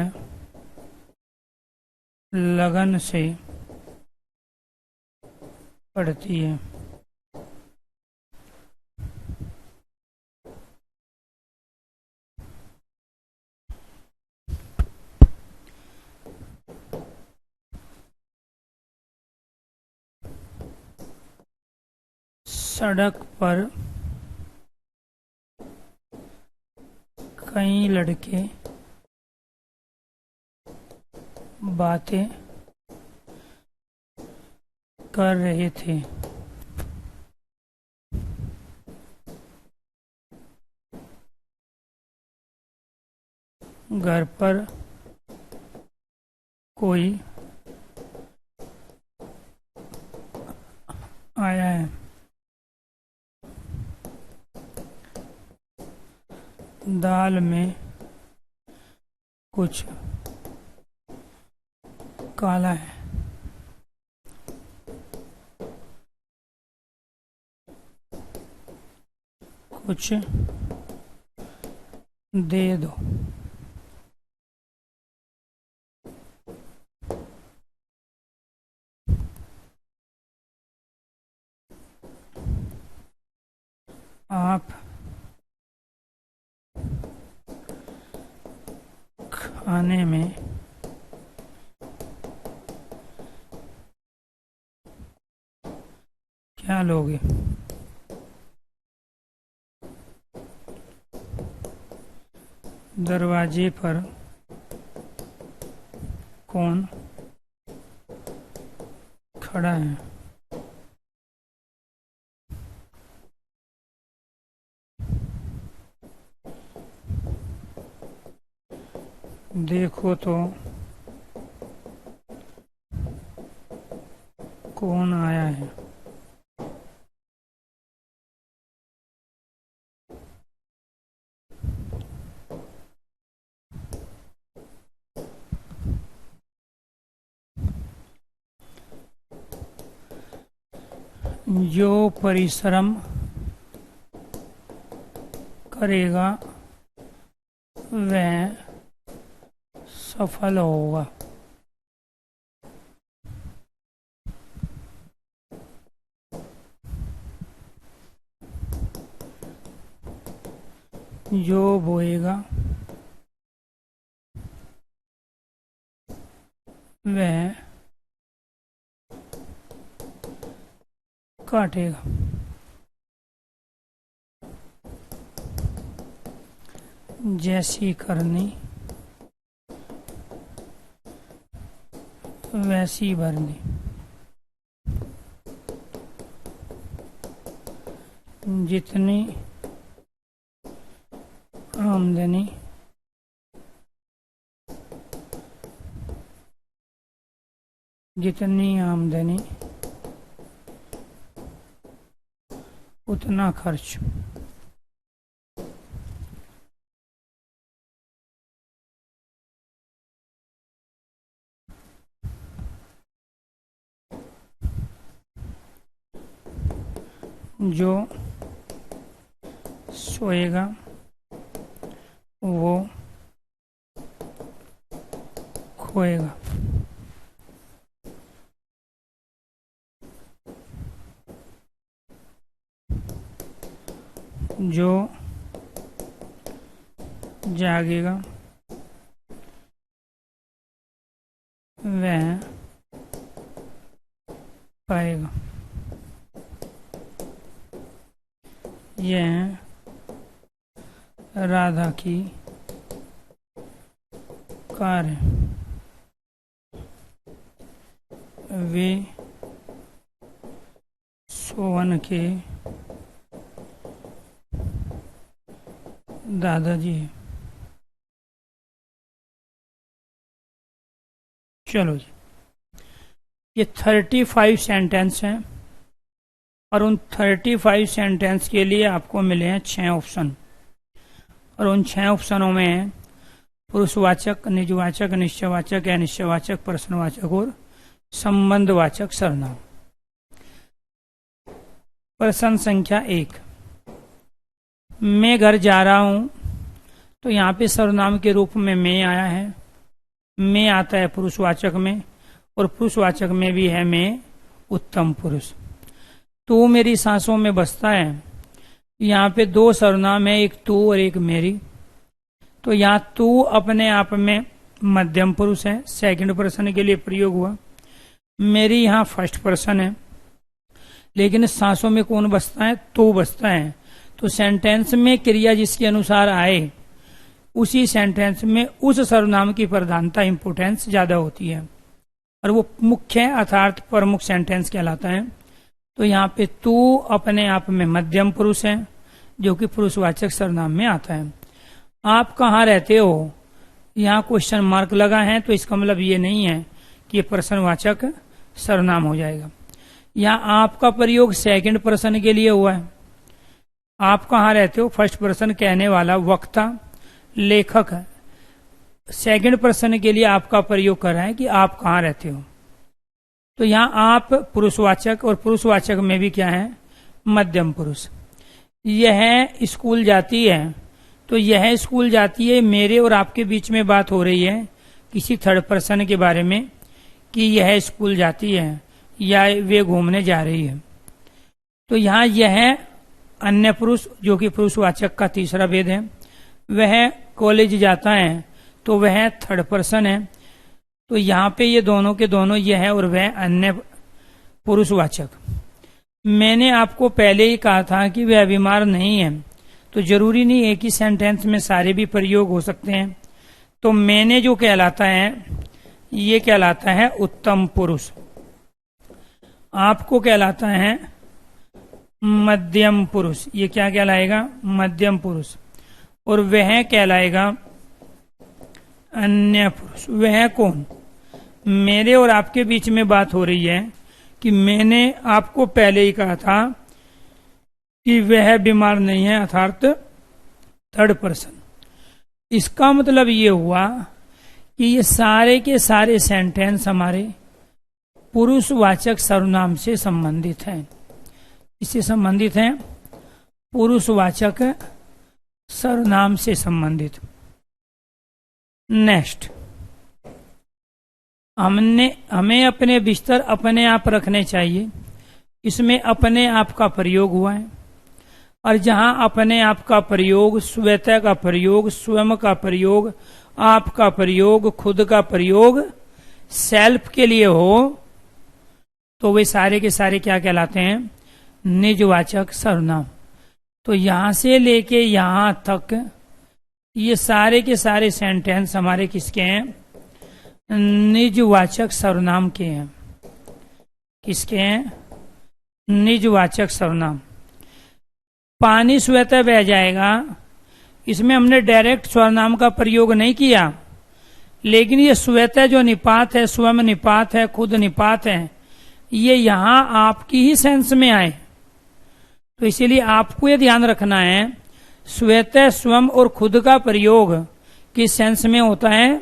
लगन से पढ़ती है। सड़क पर कई लड़के बातें कर रहे थे। घर पर कोई आया है। दाल में कुछ काला है। कुछ दे दो। आप खाने में क्या लोगे? दरवाजे पर कौन खड़ा है? देखो तो कौन आया है? जो परिश्रम करेगा वह सफल होगा। जो बोएगा वह काटेगा। जैसी करनी वैसी भरनी। जितनी आमदनी उतना खर्च। जो सोएगा वो खोएगा। जो जागेगा वह पाएगा। यह राधा की कार है। वे सोहन के दादाजी हैं। चलो जी, ये 35 सेंटेंस हैं और उन 35 सेंटेंस के लिए आपको मिले हैं 6 ऑप्शन। और उन 6 ऑप्शनों में पुरुषवाचक, निजवाचक, निश्चयवाचक, अनिश्चयवाचक, प्रश्नवाचक और संबंधवाचक सर्वनाम। प्रश्न संख्या 1, मैं घर जा रहा हूं। तो यहाँ पे सर्वनाम के रूप में मैं आया है। मैं आता है पुरुषवाचक में और पुरुषवाचक में भी है मैं उत्तम पुरुष। तू मेरी सांसों में बसता है। यहाँ पे 2 सर्वनाम है, एक तू और एक मेरी। तो यहाँ तू अपने आप में मध्यम पुरुष है, सेकंड पर्सन के लिए प्रयोग हुआ। मेरी यहाँ फर्स्ट पर्सन है, लेकिन सांसों में कौन बसता है? तू बसता है। तो सेंटेंस में क्रिया जिसके अनुसार आए उसी सेंटेंस में उस सर्वनाम की प्रधानता इंपोर्टेंस ज्यादा होती है और वो मुख्य अर्थात प्रमुख सेंटेंस कहलाता है। तो यहाँ पे तू अपने आप में मध्यम पुरुष है जो कि पुरुषवाचक सर्वनाम में आता है। आप कहाँ रहते हो, यहाँ क्वेश्चन मार्क लगा है तो इसका मतलब ये नहीं है कि ये प्रश्नवाचक सर्वनाम हो जाएगा। यहाँ आपका प्रयोग सेकंड पर्सन के लिए हुआ है। आप कहाँ रहते हो फर्स्ट पर्सन कहने वाला वक्ता लेखक है, सेकंड पर्सन के लिए आपका प्रयोग कर रहा है कि आप कहाँ रहते हो। तो यहाँ आप पुरुषवाचक और पुरुषवाचक में भी क्या है मध्यम पुरुष। यह स्कूल जाती है तो यह स्कूल जाती है मेरे और आपके बीच में बात हो रही है किसी थर्ड पर्सन के बारे में कि यह स्कूल जाती है या वे घूमने जा रही है। तो यहाँ यह अन्य पुरुष जो कि पुरुषवाचक का तीसरा भेद है, वह कॉलेज जाता है तो वह थर्ड पर्सन है। तो यहाँ पे ये दोनों के दोनों यह और वह अन्य पुरुषवाचक। मैंने आपको पहले ही कहा था कि वह बीमार नहीं है, तो जरूरी नहीं एक ही सेंटेंस में सारे भी प्रयोग हो सकते हैं। तो मैंने जो कहलाता है ये कहलाता है उत्तम पुरुष, आपको कहलाता है मध्यम पुरुष, ये क्या कहलाएगा मध्यम पुरुष, और वह कहलाएगा अन्य पुरुष। वह कौन, मेरे और आपके बीच में बात हो रही है कि मैंने आपको पहले ही कहा था कि वह बीमार नहीं है अर्थात थर्ड पर्सन। इसका मतलब ये हुआ कि ये सारे के सारे सेंटेंस हमारे पुरुषवाचक सर्वनाम से संबंधित हैं। इससे संबंधित हैं पुरुषवाचक सर्वनाम से संबंधित। नेक्स्ट, हमें अपने बिस्तर अपने आप रखने चाहिए। इसमें अपने आप का प्रयोग हुआ है और जहां अपने आप का प्रयोग, स्वतः का प्रयोग, स्वयं का प्रयोग, आप का प्रयोग, खुद का प्रयोग सेल्फ के लिए हो तो वे सारे के सारे क्या कहलाते हैं निजवाचक सर्वनाम। तो यहां से लेके यहां तक ये सारे के सारे सेंटेंस हमारे किसके हैं निजवाचक सर्वनाम के हैं। किसके हैं निजवाचक सर्वनाम। पानी स्वतः बह जाएगा, इसमें हमने डायरेक्ट सर्वनाम का प्रयोग नहीं किया, लेकिन ये स्वतः जो निपात है, स्वयं निपात है, खुद निपात है, ये यहां आपकी ही सेंस में आए। तो इसीलिए आपको ये ध्यान रखना है स्वतः, स्वयं और खुद का प्रयोग किस सेंस में होता है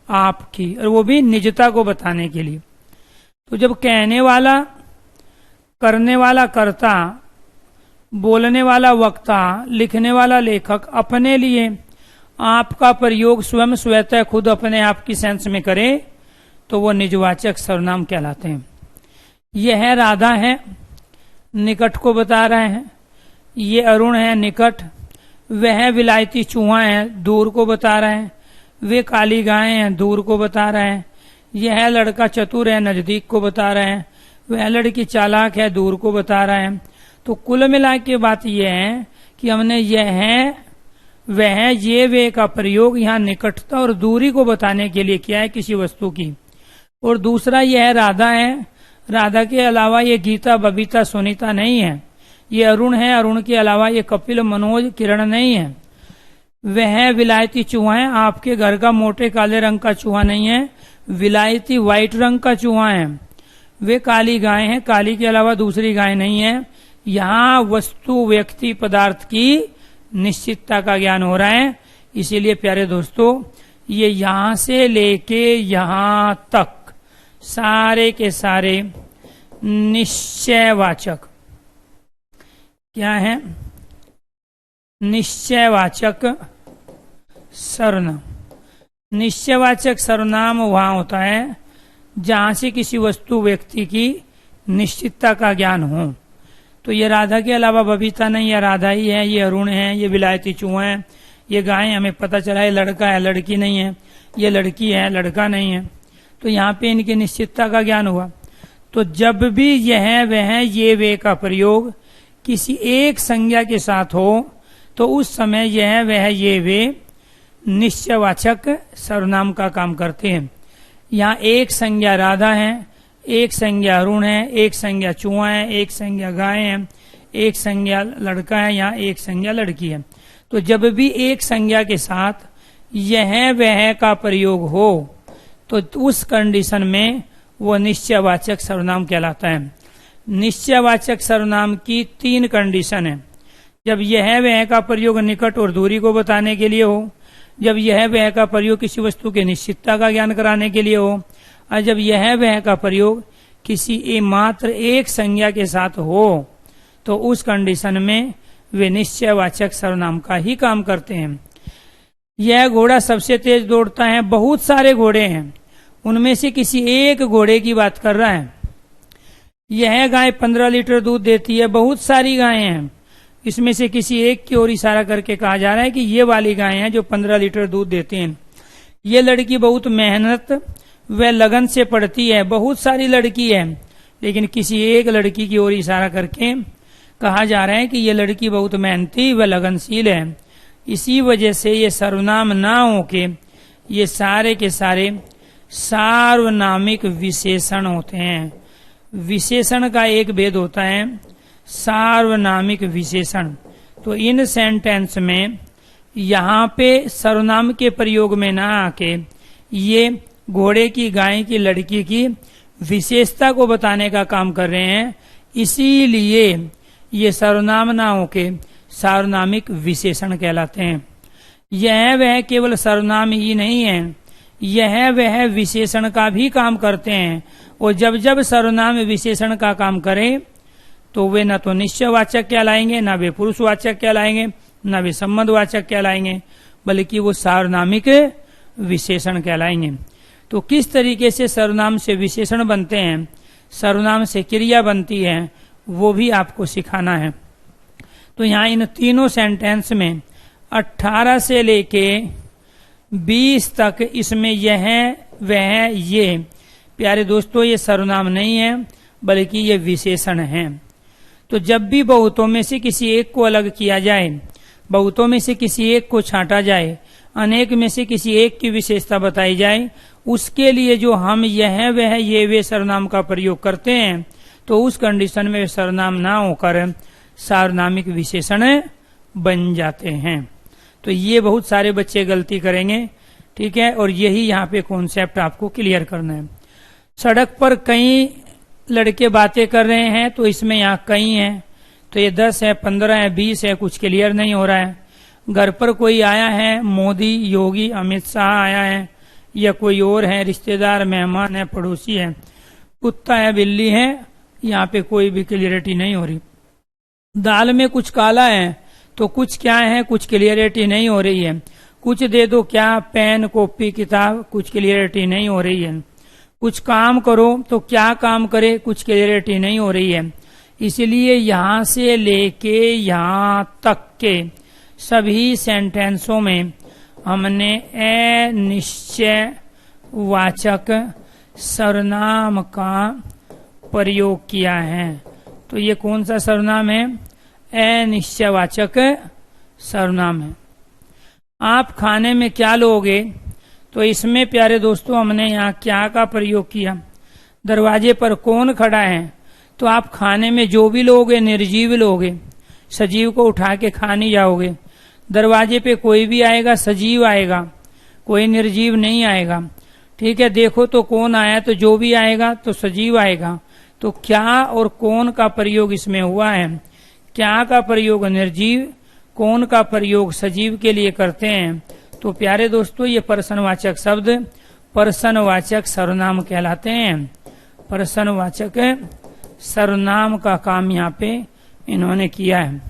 आपकी, और वो भी निजता को बताने के लिए। तो जब कहने वाला, करने वाला कर्ता, बोलने वाला वक्ता, लिखने वाला लेखक अपने लिए आपका प्रयोग स्वयं, स्वतः, खुद, अपने आप की सेंस में करे तो वो निजवाचक सर्वनाम कहलाते हैं। यह राधा है, निकट को बता रहे हैं। ये अरुण है, निकट। वह विलायती चूहा है, दूर को बता रहे हैं। वे काली गाय हैं, दूर को बता रहे हैं। यह लड़का चतुर है, नजदीक को बता रहे हैं। वह लड़की चालाक है, दूर को बता रहे हैं। तो कुल मिला के बात यह है कि हमने यह है, वह, ये, वे का प्रयोग यहाँ निकटता और दूरी को बताने के लिए किया है किसी वस्तु की। और दूसरा यह राधा है, राधा के अलावा ये गीता, बबीता, सुनीता नहीं है। ये अरुण है, अरुण के अलावा ये कपिल, मनोज, किरण नहीं है। वह विलायती चूहा है, आपके घर का मोटे काले रंग का चूहा नहीं है, विलायती व्हाइट रंग का चूहा है। वे काली गाय है, काली के अलावा दूसरी गाय नहीं है। यहाँ वस्तु, व्यक्ति, पदार्थ की निश्चितता का ज्ञान हो रहा है। इसीलिए प्यारे दोस्तों, ये यहां से लेके यहां तक सारे के सारे निश्चयवाचक क्या है निश्चयवाचक सर्वनाम। निश्चयवाचक सर्वनाम वहां होता है जहां से किसी वस्तु, व्यक्ति की निश्चितता का ज्ञान हो। तो ये राधा के अलावा बबीता नहीं, ये राधा ही है, ये अरुण है, ये विलायती चूहा है, ये गाय, हमें पता चला है लड़का है, लड़की नहीं है, ये लड़की है, लड़का नहीं है। तो यहाँ पे इनकी निश्चितता का ज्ञान हुआ। तो जब भी यह, वह, ये, वे का प्रयोग किसी एक संज्ञा के साथ हो तो उस समय यह, वह, ये, वे निश्चयवाचक सर्वनाम का काम करते हैं। यहाँ एक संज्ञा राधा है, एक संज्ञा अरुण है, एक संज्ञा चूहा है, एक संज्ञा गाय है, एक संज्ञा लड़का है, यहाँ एक संज्ञा लड़की है। तो जब भी एक संज्ञा के साथ यह वह का प्रयोग हो तो उस कंडीशन में वो निश्चयवाचक सर्वनाम कहलाता है। निश्चयवाचक सर्वनाम की 3 कंडीशन है। जब यह वह का प्रयोग निकट और दूरी को बताने के लिए हो, जब यह वह का प्रयोग किसी वस्तु के निश्चितता का ज्ञान कराने के लिए हो, और जब यह वह का प्रयोग किसी मात्र एक संज्ञा के साथ हो तो उस कंडीशन में वे निश्चयवाचक सर्वनाम का ही काम करते हैं। यह घोड़ा सबसे तेज दौड़ता है, बहुत सारे घोड़े हैं, उनमें से किसी एक घोड़े की बात कर रहा है। यह गाय 15 लीटर दूध देती है, बहुत सारी गायें हैं, इसमें से किसी एक की ओर इशारा करके कहा जा रहा है कि ये वाली गाय है जो 15 लीटर दूध देते हैं। ये लड़की बहुत मेहनत व लगन से पढ़ती है, बहुत सारी लड़की है, लेकिन किसी एक लड़की की ओर इशारा करके कहा जा रहा है कि ये लड़की बहुत मेहनती व लगनशील है। इसी वजह से ये सर्वनाम ना होके ये सारे के सारे सार्वनामिक विशेषण होते हैं। विशेषण का एक भेद होता है सार्वनामिक विशेषण। तो इन सेंटेंस में यहाँ पे सर्वनाम के प्रयोग में ना आके ये घोड़े की, गाय की, लड़की की विशेषता को बताने का काम कर रहे हैं, इसीलिए ये सर्वनाम ना होके सार्वनामिक विशेषण कहलाते हैं। यह वह केवल सर्वनाम ही नहीं है, यह वह विशेषण का भी काम करते हैं। और जब जब सर्वनाम विशेषण का काम करें तो वे न तो निश्चयवाचक कहलाएंगे, न वे पुरुषवाचक कहलाएंगे, न वे संबंधवाचक कहलाएंगे, बल्कि वो सार्वनामिक विशेषण कहलाएंगे। तो किस तरीके से सर्वनाम से विशेषण बनते हैं, सर्वनाम से क्रिया बनती है, वो भी आपको सिखाना है। तो यहाँ इन तीनों सेंटेंस में 18 से लेके 20 तक इसमें यह वह ये, प्यारे दोस्तों, ये सर्वनाम नहीं है बल्कि ये विशेषण है। तो जब भी बहुतों में से किसी एक को अलग किया जाए, बहुतों में से किसी एक को छांटा जाए, अनेक में से किसी एक की विशेषता बताई जाए, उसके लिए जो हम यह वह ये वे सर्वनाम का प्रयोग करते हैं तो उस कंडीशन में सर्वनाम ना होकर सार्वनामिक विशेषण बन जाते हैं। तो ये बहुत सारे बच्चे गलती करेंगे, ठीक है, और यही यहाँ पे कॉन्सेप्ट आपको क्लियर करना है। सड़क पर कई लड़के बातें कर रहे हैं तो इसमें यहाँ कई है, तो ये 10 है, 15 है, 20 है, कुछ क्लियर नहीं हो रहा है। घर पर कोई आया है, मोदी, योगी, अमित शाह आया है, या कोई और है, रिश्तेदार, मेहमान है, पड़ोसी है, कुत्ता है, बिल्ली है, यहाँ पे कोई भी क्लियरिटी नहीं हो रही। दाल में कुछ काला है तो कुछ क्या है, कुछ क्लियरिटी नहीं हो रही है। कुछ दे दो क्या, पेन, कॉपी, किताब, कुछ क्लियरिटी नहीं हो रही है। कुछ काम करो तो क्या काम करे, कुछ क्लियरिटी नहीं हो रही है। इसलिए यहाँ से लेके यहाँ तक के सभी सेंटेंसों में हमने अनिश्चयवाचक सर्वनाम का प्रयोग किया है। तो ये कौन सा सर्वनाम है? अनिश्चयवाचक सर्वनाम है। आप खाने में क्या लोगे, तो इसमें प्यारे दोस्तों हमने यहाँ क्या का प्रयोग किया। दरवाजे पर कौन खड़ा है, तो आप खाने में जो भी लोगे निर्जीव लोगे, सजीव को उठा के खा नहीं जाओगे। दरवाजे पे कोई भी आएगा सजीव आएगा, कोई निर्जीव नहीं आएगा, ठीक है। देखो तो कौन आया, तो जो भी आएगा तो सजीव आएगा। तो क्या और कौन का प्रयोग इसमें हुआ है। क्या का प्रयोग निर्जीव, कौन का प्रयोग सजीव के लिए करते हैं। तो प्यारे दोस्तों ये प्रश्नवाचक शब्द प्रश्नवाचक सर्वनाम कहलाते हैं। प्रश्नवाचक सर्वनाम का काम यहाँ पे इन्होंने किया है।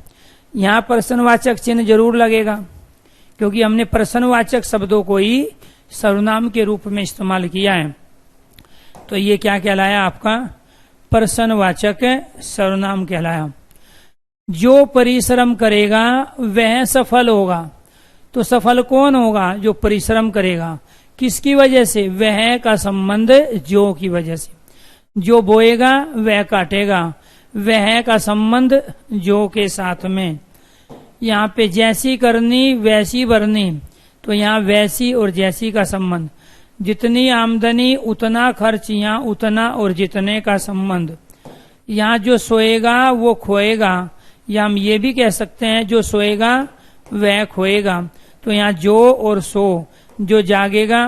यहाँ प्रश्नवाचक चिन्ह जरूर लगेगा क्योंकि हमने प्रश्नवाचक शब्दों को ही सर्वनाम के रूप में इस्तेमाल किया है। तो ये क्या कहलाया आपका? प्रश्नवाचक सर्वनाम कहलाया। जो परिश्रम करेगा वह सफल होगा। तो सफल कौन होगा? जो परिश्रम करेगा। किसकी वजह से? वह का संबंध जो की वजह से। जो बोएगा वह काटेगा, वह का संबंध जो के साथ में। यहाँ पे जैसी करनी वैसी भरनी, तो यहाँ वैसी और जैसी का संबंध, जितनी आमदनी उतना खर्च, यहाँ उतना और जितने का संबंध। यहाँ जो सोएगा वो खोएगा, या हम ये भी कह सकते हैं जो सोएगा वह खोएगा। तो यहाँ जो और सो, जो जागेगा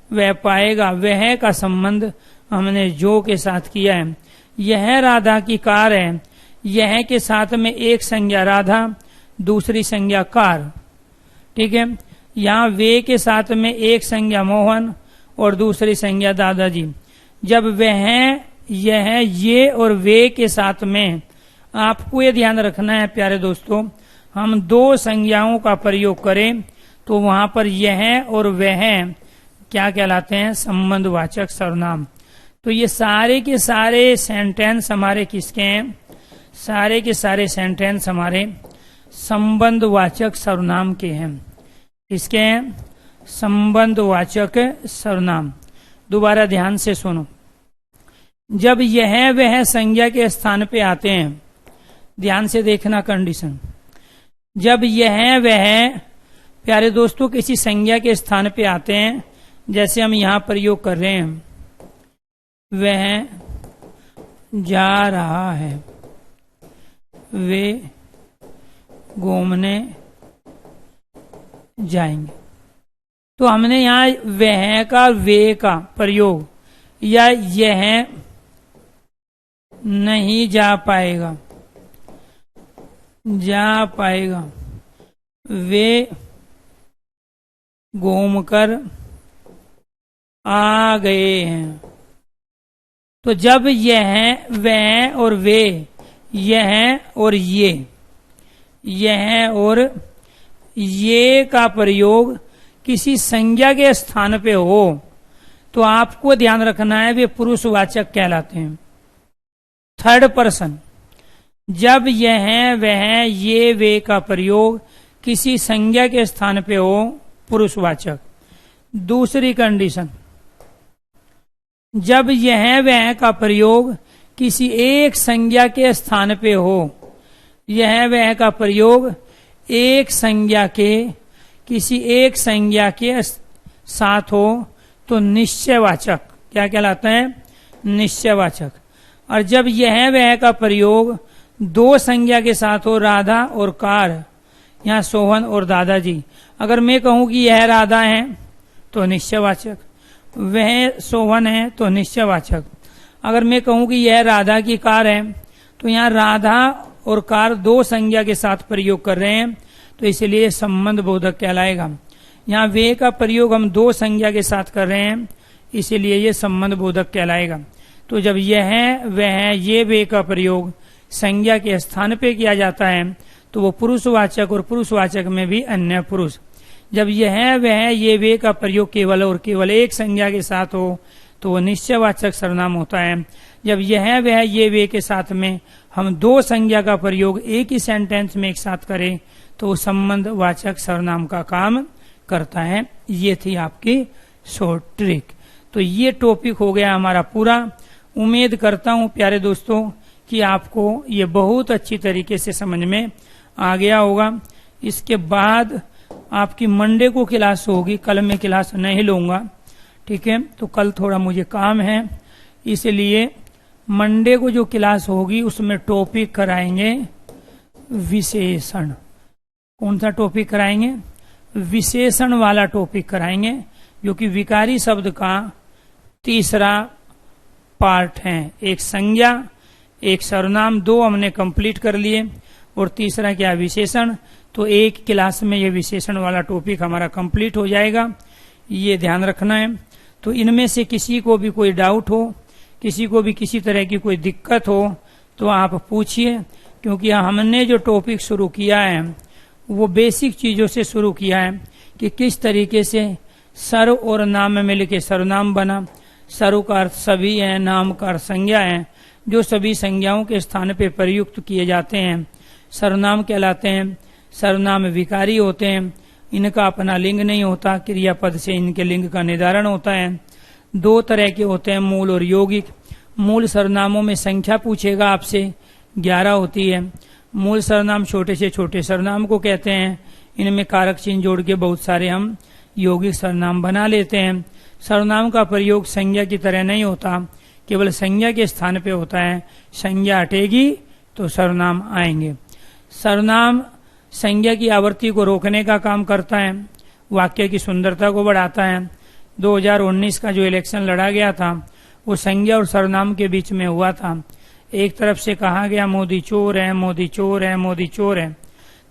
वह पाएगा, वह का संबंध हमने जो के साथ किया है। यह राधा की कार है, यह के साथ में एक संज्ञा राधा, दूसरी संज्ञा कार, ठीक है। यहाँ वे के साथ में एक संज्ञा मोहन और दूसरी संज्ञा दादाजी। जब वह, यह, ये और वे के साथ में, आपको ये ध्यान रखना है प्यारे दोस्तों, हम दो संज्ञाओं का प्रयोग करें तो वहां पर यह और वह क्या कहलाते हैं? संबंधवाचक सर्वनाम। तो ये सारे के सारे सेंटेंस हमारे किसके हैं? सारे के सारे सेंटेंस हमारे संबंधवाचक सर्वनाम के हैं। किसके हैं? संबंधवाचक सर्वनाम। दोबारा ध्यान से सुनो। जब यह वह संज्ञा के स्थान पे आते हैं, ध्यान से देखना कंडीशन। जब यह वह प्यारे दोस्तों किसी संज्ञा के स्थान पे आते हैं, जैसे हम यहां प्रयोग कर रहे हैं, वह जा रहा है, वे घूमने जाएंगे, तो हमने यहाँ वह का वे का प्रयोग, या यह नहीं जा पाएगा, जा पाएगा, वे घूमकर आ गए हैं। तो जब यह वह और वे, यह और यह और ये का प्रयोग किसी संज्ञा के स्थान पे हो तो आपको ध्यान रखना है वे पुरुषवाचक कहलाते हैं, थर्ड पर्सन। जब यह वह ये वे का प्रयोग किसी संज्ञा के स्थान पे हो, पुरुषवाचक। दूसरी कंडीशन, जब यह वह का प्रयोग किसी एक संज्ञा के स्थान पे हो, यह वह का प्रयोग एक संज्ञा के, किसी एक संज्ञा के साथ हो तो निश्चयवाचक क्या कहलाता है? निश्चयवाचक। और जब यह वह का प्रयोग दो संज्ञा के साथ हो, राधा और कार, यहाँ सोहन और दादाजी। अगर मैं कहूं कि यह राधा है तो निश्चयवाचक, वह सोहन है तो निश्चयवाचक। अगर मैं कहूं कि यह राधा की कार है तो यहाँ राधा और कार दो संज्ञा के साथ प्रयोग कर रहे हैं, तो इसलिए संबंध बोधक कहलाएगा। यहाँ वे का प्रयोग हम दो संज्ञा के साथ कर रहे हैं, इसीलिए ये संबंध बोधक कहलाएगा। तो जब यह वह ये वे का प्रयोग संज्ञा के स्थान पे किया जाता है तो वो पुरुषवाचक, और पुरुषवाचक में भी अन्य पुरुष। जब यह वह ये वे का प्रयोग केवल और केवल एक संज्ञा के साथ हो तो वो निश्चयवाचक सर्वनाम होता है। जब यह वह ये वे के साथ में हम दो संज्ञा का प्रयोग एक ही सेंटेंस में एक साथ करें तो वो संबंधवाचक सर्वनाम का काम करता है। ये थी आपकी शॉर्ट ट्रिक। तो ये टॉपिक हो गया हमारा पूरा। उम्मीद करता हूं प्यारे दोस्तों कि आपको ये बहुत अच्छी तरीके से समझ में आ गया होगा। इसके बाद आपकी मंडे को क्लास होगी, कल मैं क्लास नहीं लूंगा, ठीक है। तो कल थोड़ा मुझे काम है, इसलिए मंडे को जो क्लास होगी उसमें टॉपिक कराएंगे विशेषण। कौन सा टॉपिक कराएंगे? विशेषण वाला टॉपिक कराएंगे, जो कि विकारी शब्द का तीसरा पार्ट है। एक संज्ञा, एक सर्वनाम, दो हमने कंप्लीट कर लिए, और तीसरा क्या? विशेषण। तो एक क्लास में ये विशेषण वाला टॉपिक हमारा कंप्लीट हो जाएगा, ये ध्यान रखना है। तो इनमें से किसी को भी कोई डाउट हो, किसी को भी किसी तरह की कोई दिक्कत हो तो आप पूछिए, क्योंकि हमने जो टॉपिक शुरू किया है वो बेसिक चीजों से शुरू किया है कि किस तरीके से सर्व और नाम में मिलकर सर्वनाम बना। सर्व का अर्थ सभी है, नाम का अर्थ संज्ञा है, जो सभी संज्ञाओं के स्थान पे प्रयुक्त किए जाते हैं सर्वनाम कहलाते हैं। सर्वनाम विकारी होते हैं, इनका अपना लिंग नहीं होता, क्रियापद से इनके लिंग का निर्धारण होता है। दो तरह के होते हैं, मूल और यौगिक। मूल सर्वनामों में संख्या पूछेगा आपसे, 11 होती है। मूल सर्वनाम छोटे से छोटे सर्वनाम को कहते हैं, इनमें कारक चिन्ह जोड़ के बहुत सारे हम यौगिक सर्वनाम बना लेते हैं। सर्वनाम का प्रयोग संज्ञा की तरह नहीं होता, केवल संज्ञा के स्थान पे होता है। संज्ञा हटेगी तो सर्वनाम आएंगे। सर्वनाम संज्ञा की आवृत्ति को रोकने का काम करता है, वाक्य की सुंदरता को बढ़ाता है। 2019 का जो इलेक्शन लड़ा गया था वो संज्ञा और सर्वनाम के बीच में हुआ था। एक तरफ से कहा गया मोदी चोर है, मोदी चोर है, मोदी चोर है।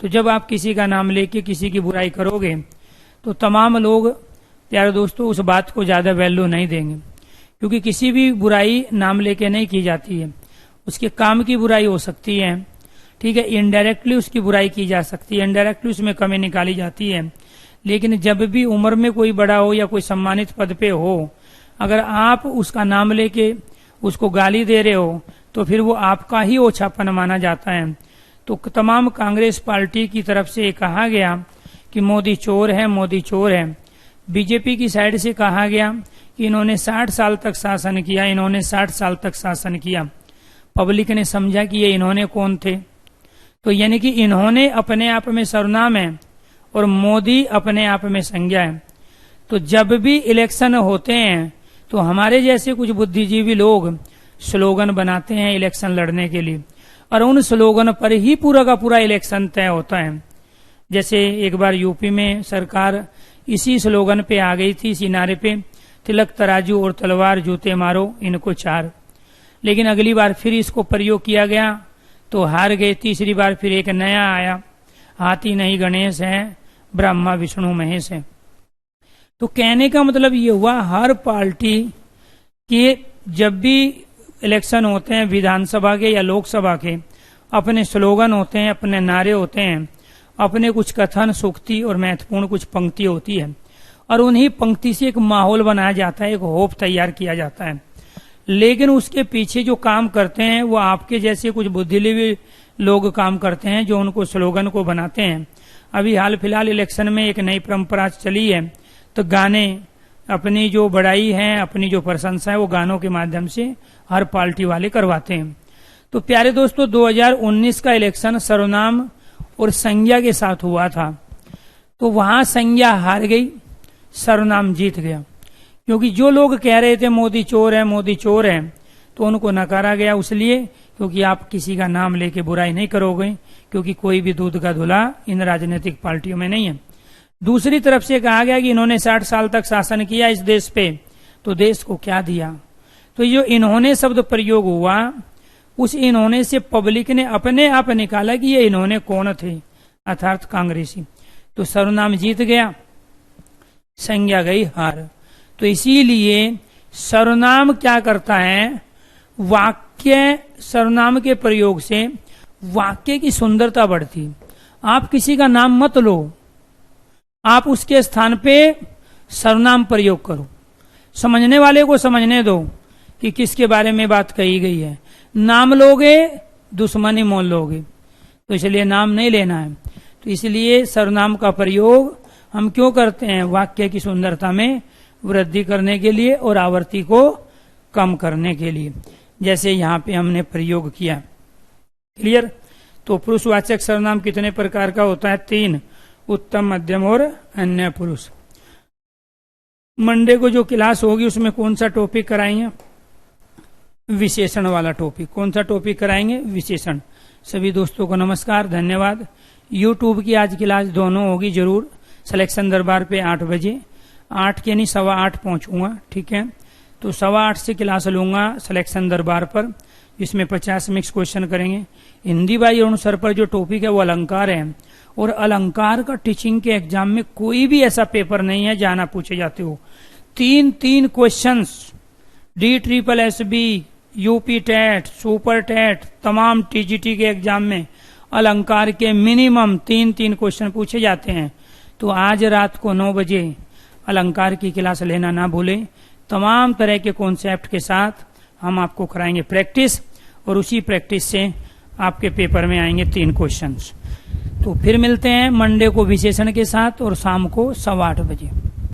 तो जब आप किसी का नाम लेके किसी की बुराई करोगे तो तमाम लोग, प्यारे दोस्तों, उस बात को ज्यादा वैल्यू नहीं देंगे, क्योंकि किसी भी बुराई नाम लेके नहीं की जाती है। उसके काम की बुराई हो सकती है, ठीक है, इनडायरेक्टली उसकी बुराई की जा सकती है, इनडायरेक्टली उसमें कमी निकाली जाती है। लेकिन जब भी उम्र में कोई बड़ा हो या कोई सम्मानित पद पे हो, अगर आप उसका नाम लेके उसको गाली दे रहे हो तो फिर वो आपका ही ओछापन माना जाता है। तो तमाम कांग्रेस पार्टी की तरफ से कहा गया कि मोदी चोर है, मोदी चोर है। बीजेपी की साइड से कहा गया कि इन्होंने 60 साल तक शासन किया, इन्होंने 60 साल तक शासन किया। पब्लिक ने समझा कि ये इन्होंने कौन थे। तो यानी कि इन्होंने अपने आप में सर्वनाम है और मोदी अपने आप में संज्ञा है। तो जब भी इलेक्शन होते हैं तो हमारे जैसे कुछ बुद्धिजीवी लोग स्लोगन बनाते हैं इलेक्शन लड़ने के लिए, और उन स्लोगन पर ही पूरा का पूरा इलेक्शन तय होता है। जैसे एक बार यूपी में सरकार इसी स्लोगन पे आ गई थी, इसी नारे पे, तिलक तराजू और तलवार जूते मारो इनको चार। लेकिन अगली बार फिर इसको प्रयोग किया गया तो हार गए। तीसरी बार फिर एक नया आया, हाथी नहीं गणेश है, ब्रह्मा विष्णु महेश है। तो कहने का मतलब ये हुआ, हर पार्टी के जब भी इलेक्शन होते हैं विधानसभा के या लोकसभा के, अपने स्लोगन होते हैं, अपने नारे होते हैं, अपने कुछ कथन सूक्ति और महत्वपूर्ण कुछ पंक्ति होती है, और उन्हीं पंक्ति से एक माहौल बनाया जाता है, एक होप तैयार किया जाता है। लेकिन उसके पीछे जो काम करते हैं वो आपके जैसे कुछ बुद्धिजीवी लोग काम करते हैं, जो उनको स्लोगन को बनाते हैं। अभी हाल फिलहाल इलेक्शन में एक नई परंपरा चली है, तो गाने, अपनी जो बड़ाई है, अपनी जो प्रशंसा है, वो गानों के माध्यम से हर पार्टी वाले करवाते हैं। तो प्यारे दोस्तों, 2019 का इलेक्शन सर्वनाम और संज्ञा के साथ हुआ था। तो वहां संज्ञा हार गई, सर्वनाम जीत गया। क्योंकि जो लोग कह रहे थे मोदी चोर है, मोदी चोर है, तो उनको नकारा गया, इसलिए क्योंकि आप किसी का नाम लेके बुराई नहीं करोगे, क्योंकि कोई भी दूध का धुला इन राजनीतिक पार्टियों में नहीं है। दूसरी तरफ से कहा गया कि इन्होंने 60 साल तक शासन किया इस देश पे, तो देश को क्या दिया। तो जो इन्होंने शब्द प्रयोग हुआ, उस इन्होंने से पब्लिक ने अपने आप निकाला कि ये इन्होंने कौन थे, अर्थात कांग्रेसी। तो सर्वनाम जीत गया, संज्ञा गई हार। तो इसीलिए सर्वनाम क्या करता है, वाक्य, सर्वनाम के प्रयोग से वाक्य की सुंदरता बढ़ती। आप किसी का नाम मत लो, आप उसके स्थान पे सर्वनाम प्रयोग करो। समझने वाले को समझने दो कि किसके बारे में बात कही गई है। नाम लोगे दुश्मनी मोल लोगे, तो इसलिए नाम नहीं लेना है। तो इसलिए सर्वनाम का प्रयोग हम क्यों करते हैं, वाक्य की सुंदरता में वृद्धि करने के लिए और आवृत्ति को कम करने के लिए, जैसे यहाँ पे हमने प्रयोग किया। क्लियर। तो पुरुषवाचक सर्वनाम कितने प्रकार का होता है, 3, उत्तम, मध्यम और अन्य पुरुष। मंडे को जो क्लास होगी उसमें कौन सा टॉपिक कराएंगे, विशेषण वाला टॉपिक। कौन सा टॉपिक कराएंगे, विशेषण। सभी दोस्तों को नमस्कार, धन्यवाद। यूट्यूब की आज क्लास दोनों होगी जरूर, सिलेक्शन दरबार पे 8 बजे, 8 के नहीं 8:15 पहुंचूंगा, ठीक है। तो 8:15 से क्लास लूंगा सिलेक्शन दरबार पर, जिसमें 50 मिक्स क्वेश्चन करेंगे। हिंदी बाई अरुण सर पर जो टॉपिक है वो अलंकार है, और अलंकार का टीचिंग के एग्जाम में कोई भी ऐसा पेपर नहीं है जहां पूछे जाते हो 3 question, DSSB, UP TET, super TET, तमाम TGT के एग्जाम में अलंकार के मिनिमम 3 क्वेश्चन पूछे जाते हैं। तो आज रात को 9 बजे अलंकार की क्लास लेना ना भूलें। तमाम तरह के कॉन्सेप्ट के साथ हम आपको कराएंगे प्रैक्टिस, और उसी प्रैक्टिस से आपके पेपर में आएंगे 3 क्वेश्चंस। तो फिर मिलते हैं मंडे को विशेषण के साथ, और शाम को 8:15 बजे।